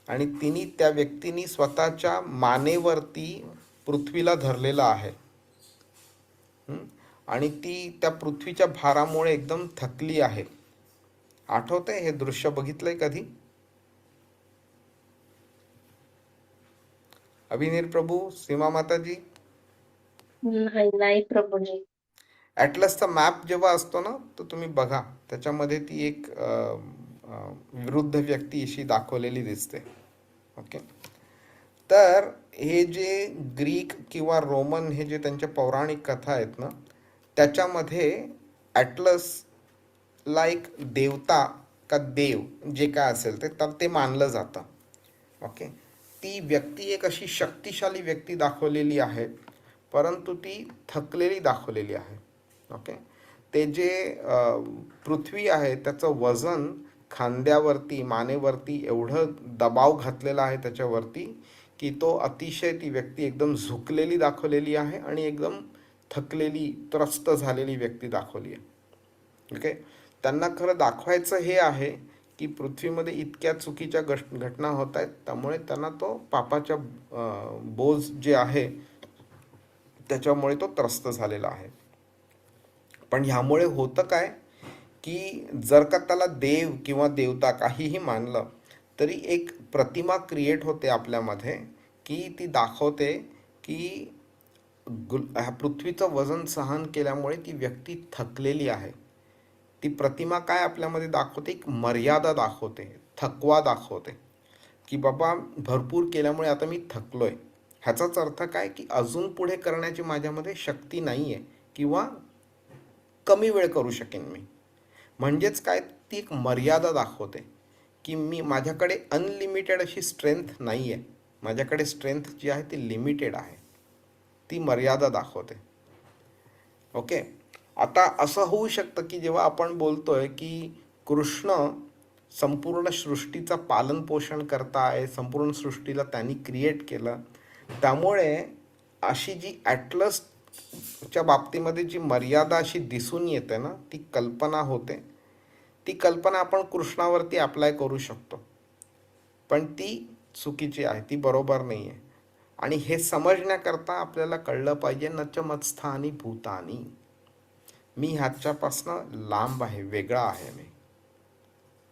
आणि त्या व्यक्तीने स्वतःच्या मानेवरती पृथ्वीला धरलेलं आहे. आणि ती त्या पृथ्वीच्या भारामुळे एकदम थकली आहे. आठवतंय हे दृश्य बघितलंय कधी? अभिनीर प्रभू, सीमा माताजी? नाही प्रभूजी. ॲटलसचा मॅप जेव्हा असतो ना तर तुम्ही बघा, त्याच्यामध्ये ती एक वृद्ध व्यक्ती अशी दाखवलेली दिसते. ओके, तर हे जे ग्रीक किंवा रोमन हे जे त्यांच्या पौराणिक कथा आहेत ना त्याच्यामध्ये ॲटलसला एक देवता का देव जे काय असेल ते मानलं जातं. ओके, ती व्यक्ती एक अशी शक्तिशाली व्यक्ती दाखवलेली आहे, परंतु ती थकलेली दाखवलेली आहे. ओके, ते जे पृथ्वी आहे त्याचं वजन खांद्यावरती मानेवरती एवढं दबाव घातलेला आहे त्याच्यावरती की तो अतिशय ती व्यक्ती एकदम झुकलेली दाखवलेली आहे आणि एकदम थकलेली त्रस्त झालेली व्यक्ती दाखवली आहे. ओके, त्यांना खरं दाखवायचं हे आहे की पृथ्वीमध्ये इतक्या चुकीच्या घटना होत आहेत, त्यामुळे त्यांना तो पापाच्या बोझ जे आहे त्याच्यामुळे तो त्रस्त झालेला आहे. पण ह्यामुळे होतं काय की जर का त्याला देव किंवा देवता काहीही मानलं तरी एक प्रतिमा क्रिएट होते आपल्यामध्ये की ती दाखवते की पृथ्वीचं वजन सहन केल्यामुळे ती व्यक्ती थकलेली आहे. ती प्रतिमा काय आपल्यामध्ये दाखवते? एक मर्यादा दाखवते, थकवा दाखवते की बाबा भरपूर केल्यामुळे आता मी थकलोय. ह्याचाच अर्थ काय की अजून पुढे करण्याची माझ्यामध्ये शक्ती नाही आहे किंवा कमी वेळ करू शकेन मी. म्हणजेच काय, ती एक मर्यादा दाखवते की माझ्याकडे अनलिमिटेड अशी स्ट्रेंथ नाही आहे, माझ्याकडे स्ट्रेंथ जी आहे ती लिमिटेड आहे. ती मर्यादा दाखवते. ओके, आता असं होऊ शकतं की जेव्हा आपण बोलतोय की कृष्ण संपूर्ण सृष्टीचं पालनपोषण करता आहे, संपूर्ण सृष्टीला त्यांनी क्रिएट केलं, त्यामुळे अशी जी ॲटलसच्या बाबतीमध्ये जी मर्यादा अशी दिसून येते ना, ती कल्पना होते, ती कल्पना आपण कृष्णावरती अप्लाय करू शकतो, पण ती चुकीची आहे, ती बरोबर नाही आहे. आणि हे समजण्याकरता आपल्याला कळलं पाहिजे नच मत्स्थानी भूतानी, मी ह्याच्यापासनं लांब आहे, वेगळा आहे मी.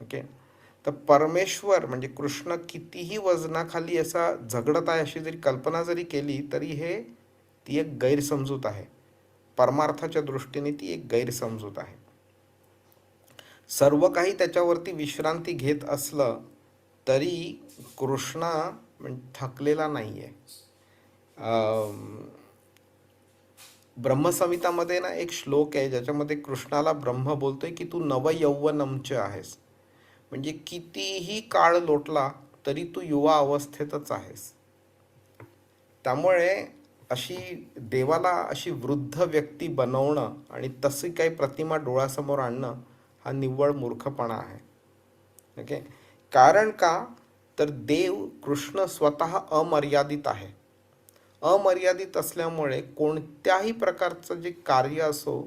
ओके. तर परमेश्वर म्हणजे कृष्ण कितीही वजनाखाली असा झगडत आहे अशी जरी कल्पना जरी केली तरी ती एक गैरसमजूत आहे. परमार्थाच्या दृष्टीने ती एक गैरसमजूत आहे. सर्व काही त्याच्यावरती विश्रांती घेत असलं तरी कृष्ण थकलेला नाही आहे. ब्रह्मसंहितामध्ये ना एक श्लोक आहे ज्याच्यामध्ये कृष्णाला ब्रह्म बोलतोय की तू नवयौवनमच आहेस, म्हणजे कितीही काळ लोटला तरी तू युवा अवस्थेतच आहेस. त्यामुळे अशी देवाला अशी वृद्ध व्यक्ती बनवणं आणि तशी काही प्रतिमा डोळ्यासमोर आणणं हा निव्वळ मूर्खपणा आहे. ओके. कारण का तर देव कृष्ण स्वतः अमर्यादित आहे. अमर्यादित असल्यामुळे कोणत्याही प्रकारचं जे कार्य असो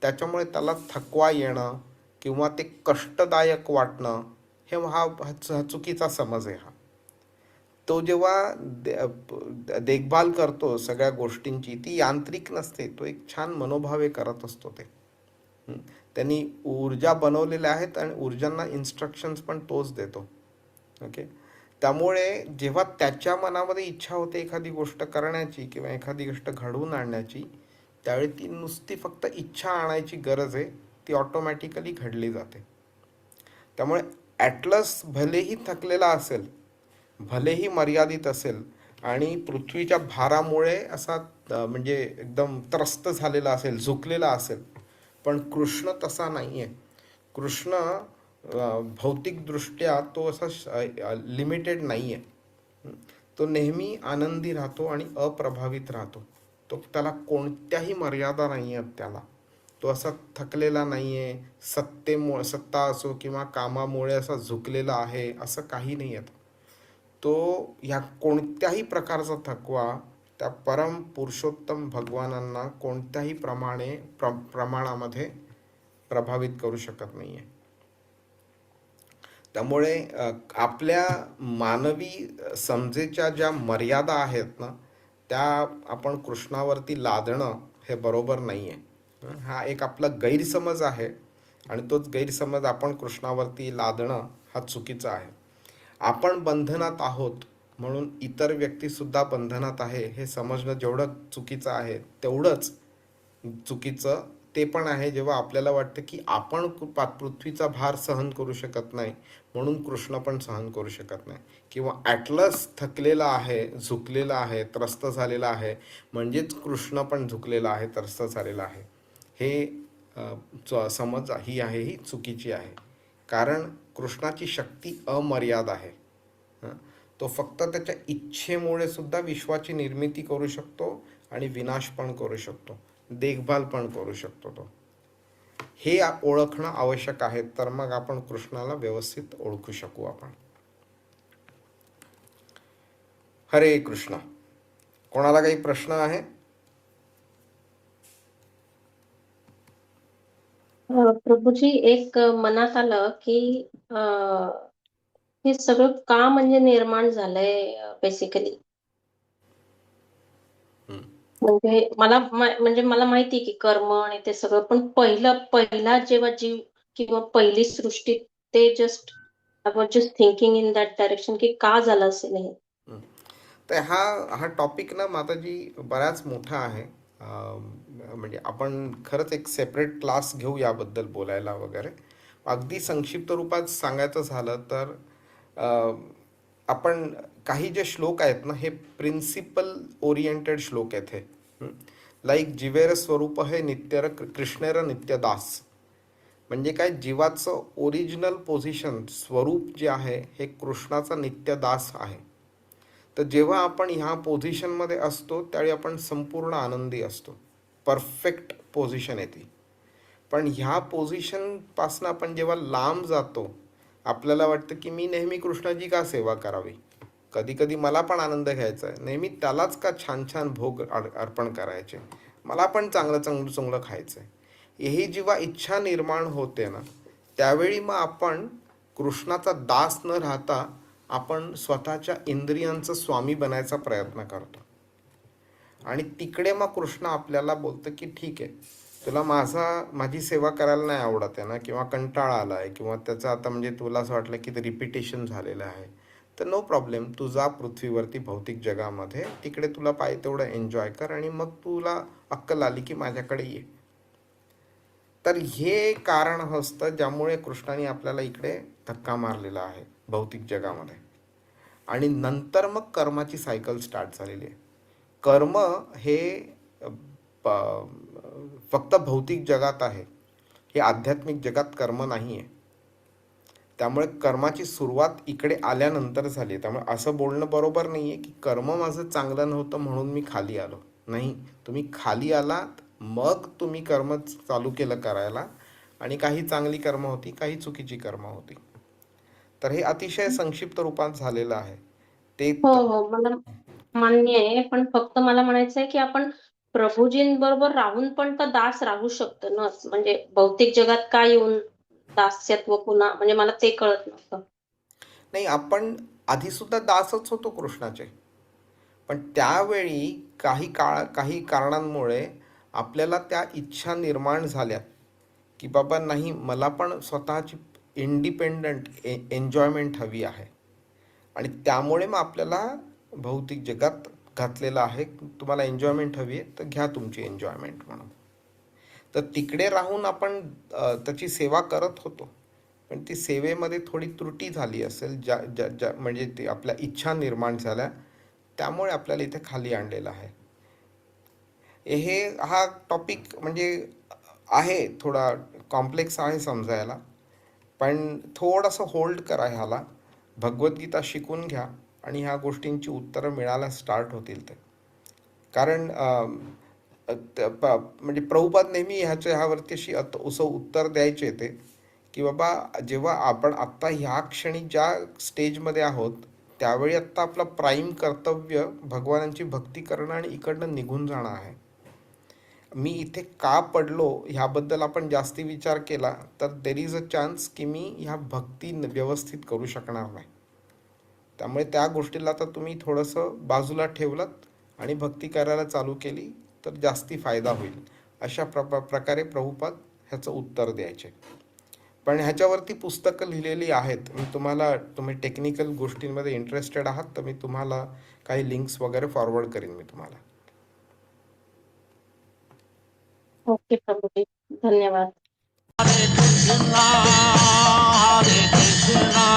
त्याच्यामुळे त्याला थकवा येणं किंवा ते कष्टदायक वाटणं हा चुकीचा समज आहे. तो जेव्हा देखभाल करतो सगळ्या गोष्टींची ती यांत्रिक नसते, तो एक छान मनोभावे करत असतो. त्यांनी ऊर्जा बनवलेल्या आहेत आणि ऊर्जांना इन्स्ट्रक्शन्स पण तोच देतो. ओके. त्यामुळे जेव्हा त्याच्या मनामध्ये इच्छा होते एखादी गोष्ट करण्याची किंवा एखादी गोष्ट घडवून आणण्याची, त्यावेळी ती नुसती फक्त इच्छा आणायची गरज आहे, ती ऑटोमॅटिकली घडली जाते. त्यामुळे ॲटलस भलेही थकलेला असेल, भलेही मर्यादित असेल आणि पृथ्वीच्या भारामुळे असा म्हणजे एकदम त्रस्त झालेला असेल, झुकलेला असेल, पण कृष्ण तसा नाही आहे. कृष्ण भौतिकदृष्ट्या तो असा लिमिटेड नाही आहे. तो नेहमी आनंदी राहतो आणि अप्रभावित राहतो. त्याला कोणत्याही मर्यादा नाही आहेत त्याला. तो असा थकलेला नाही आहे, सत्ता असो किंवा कामामुळे असा झुकलेला आहे असं काही नाही आहे. तो ह्या कोणत्याही प्रकारचा थकवा त्या परम पुरुषोत्तम भगवानांना कोणत्याही प्रमाणामध्ये प्रभावित करू शकत नाही आहे. त्यामुळे आपल्या मानवी समजेच्या ज्या मर्यादा आहेत ना त्या आपण कृष्णावरती लादणं हे बरोबर नाही आहे. हा एक आपला गैरसमज आहे आणि तोच गैरसमज आपण कृष्णावरती लादणं हा चुकीचा आहे. आपण बंधनात आहोत म्हणून इतर व्यक्तीसुद्धा बंधनात आहे हे समजणं जेवढं चुकीचं आहे तेवढंच चुकीचं ते पण आहे जेव्हा आपल्याला वाटतं की आपण पृथ्वीचा भार सहन करू शकत नाही म्हणून कृष्ण पण सहन करू शकत नाही, किंवा ॲटलस थकलेला आहे, झुकलेला आहे, त्रस्त झालेला आहे म्हणजेच कृष्ण पण झुकलेला आहे, त्रस्त झालेला आहे. हे समज ही चुकीची आहे. कारण कृष्णाची शक्ती अमर्याद आहे. तो फक्त त्याच्या इच्छेमुळे सुद्धा विश्वाची निर्मिती करू शकतो आणि विनाश पण करू शकतो, देखभाल पण करू शकतो. तो हे ओळखणं आवश्यक आहे, तर मग आपण कृष्णाला व्यवस्थित ओळखू शकू आपण. हरे कृष्ण. कोणाला काही प्रश्न आहे? प्रभूजी, एक मनात आलं की हे सगळं का म्हणजे निर्माण झालंय बेसिकली. म्हणजे मला माहिती की कर्म आणि ते सगळं, पण पहिला जेव्हा जीव किंवा पहिली सृष्टी ते just I was just thinking in that direction की का झालं असेल हे. तर हा टॉपिक ना माताजी बराच मोठा आहे. म्हणजे आपण खरंच एक सेपरेट क्लास घेऊ याबद्दल बोलायला वगैरे. अगदी संक्षिप्त रूपात सांगायचं झालं तर आपण काही जे श्लोक आहेत ना हे प्रिन्सिपल ओरिएंटेड श्लोक आहेत. हे लाईक जीवेर स्वरूप हे नित्यर कृष्णेर नित्यदास. म्हणजे काय, जीवाचं ओरिजिनल पोझिशन स्वरूप जे आहे हे कृष्णाचा नित्यदास आहे. तर जेव्हा आपण ह्या पोझिशनमध्ये असतो त्यावेळी आपण संपूर्ण आनंदी असतो. परफेक्ट पोझिशन आहे ती. पण ह्या पोझिशन पासून आपण जेव्हा लांब जातो, आपल्याला वाटतं की मी नेहमी कृष्णाची का सेवा करावी, कधी कधी मला पण आनंद घ्यायचा आहे, नेहमी त्यालाच का छान छान भोग अर्पण करायचे, मला पण चांगलं चांगलं चांगलं खायचं आहे, ही जेव्हा इच्छा निर्माण होते ना, त्यावेळी मग आपण कृष्णाचा दास न राहता आपण स्वतःच्या इंद्रियांचं स्वामी बनायचा प्रयत्न करतो. आणि तिकडे मग कृष्ण आपल्याला बोलतं की ठीक आहे, तुला माझी सेवा करायला नाही आवडत आहे ना, किंवा कंटाळा आला आहे, किंवा त्याचं आता म्हणजे तुला असं वाटलं की ते रिपिटेशन झालेलं आहे, तर नो प्रॉब्लेम, तू जा पृथ्वीवरती भौतिक जगामध्ये, तिकडे तुला पाहिजे तेवढं एन्जॉय कर, आणि मग तुला अक्कल आली की माझ्याकडे ये. तर हे कारण असतं ज्यामुळे कृष्णाने आपल्याला इकडे धक्का मारलेला आहे भौतिक जगामध्ये. आणि नंतर मग कर्माची सायकल स्टार्ट झालेली आहे. कर्म हे फक्त भौतिक जगात आहे, हे आध्यात्मिक जगात कर्म नाही आहे. त्यामुळे कर्माची सुरुवात इकडे आल्यानंतर झाली. त्यामुळे असं बोलणं बरोबर नाही आहे की कर्म माझं चांगलं नव्हतं म्हणून मी खाली आलो. नाही, तुम्ही खाली आलात, मग तुम्ही कर्म चालू केलं करायला, आणि काही चांगली कर्म होती, काही चुकीची कर्म होती. तर हे अतिशय संक्षिप्त रूपात झालेलं आहे ते. हो हो, मला मान्य आहे, पण फक्त मला म्हणायचं आहे की आपण प्रभूजींबरोबर राहून पण तर दास राहू शकतो ना, म्हणजे भौतिक जगात काय येऊन दास्यत्व पुन्हा, म्हणजे मला ते कळत नव्हतं. नाही, आपण आधी सुद्धा दासच होतो कृष्णाचे, पण त्यावेळी काही कारणांमुळे आपल्याला त्या इच्छा निर्माण झाल्या की बाबा नाही, मला पण स्वतःची इंडिपेंडंट एन्जॉयमेंट हवी आहे, आणि त्यामुळे मग आपल्याला भौतिक जगात घातलेलं आहे. तुम्हाला एन्जॉयमेंट हवी आहे तर घ्या तुमची एन्जॉयमेंट म्हणून. तर तिकडे राहून आपण त्याची सेवा करत होतो, पण ती सेवेमध्ये थोडी त्रुटी झाली असेल, ज्या म्हणजे ती आपल्या इच्छा निर्माण झाल्या, त्यामुळे आपल्याला इथे खाली आणलेलं आहे. हा टॉपिक म्हणजे आहे थोडा कॉम्प्लेक्स आहे समजायला, पण थोडंसं होल्ड करा ह्याला, भगवद्गीता शिकून घ्या, आणि ह्या गोष्टींची उत्तरं मिळायला स्टार्ट होतील ते. कारण म्हणजे प्रभुपाद नेहमी ह्यावरती अशी असं उत्तर द्यायचे ते की बाबा, जेव्हा आपण आत्ता ह्या क्षणी ज्या स्टेजमध्ये आहोत, त्यावेळी आत्ता आपलं प्राईम कर्तव्य भगवानांची भक्ती करणं आणि इकडनं निघून जाणं आहे. मी इथे का पडलो ह्याबद्दल आपण जास्ती विचार केला तर देर इज अ चान्स की मी ह्या भक्ती व्यवस्थित करू शकणार नाही. त्यामुळे त्या गोष्टीला आता तुम्ही थोडंसं बाजूला ठेवलं आणि भक्ती करायला चालू केली तर जास्ती फायदा होईल. अशा प्रकारे प्रभुपाद ह्याचं उत्तर द्यायचे. पण ह्याच्यावरती पुस्तकं लिहिलेली आहेत. मी तुम्ही टेक्निकल गोष्टींमध्ये इंटरेस्टेड आहात तर मी तुम्हाला काही लिंक्स वगैरे फॉरवर्ड करीन मी तुम्हाला. ओके प्रभूजी, धन्यवाद. Hare Krishna, Hare Krishna.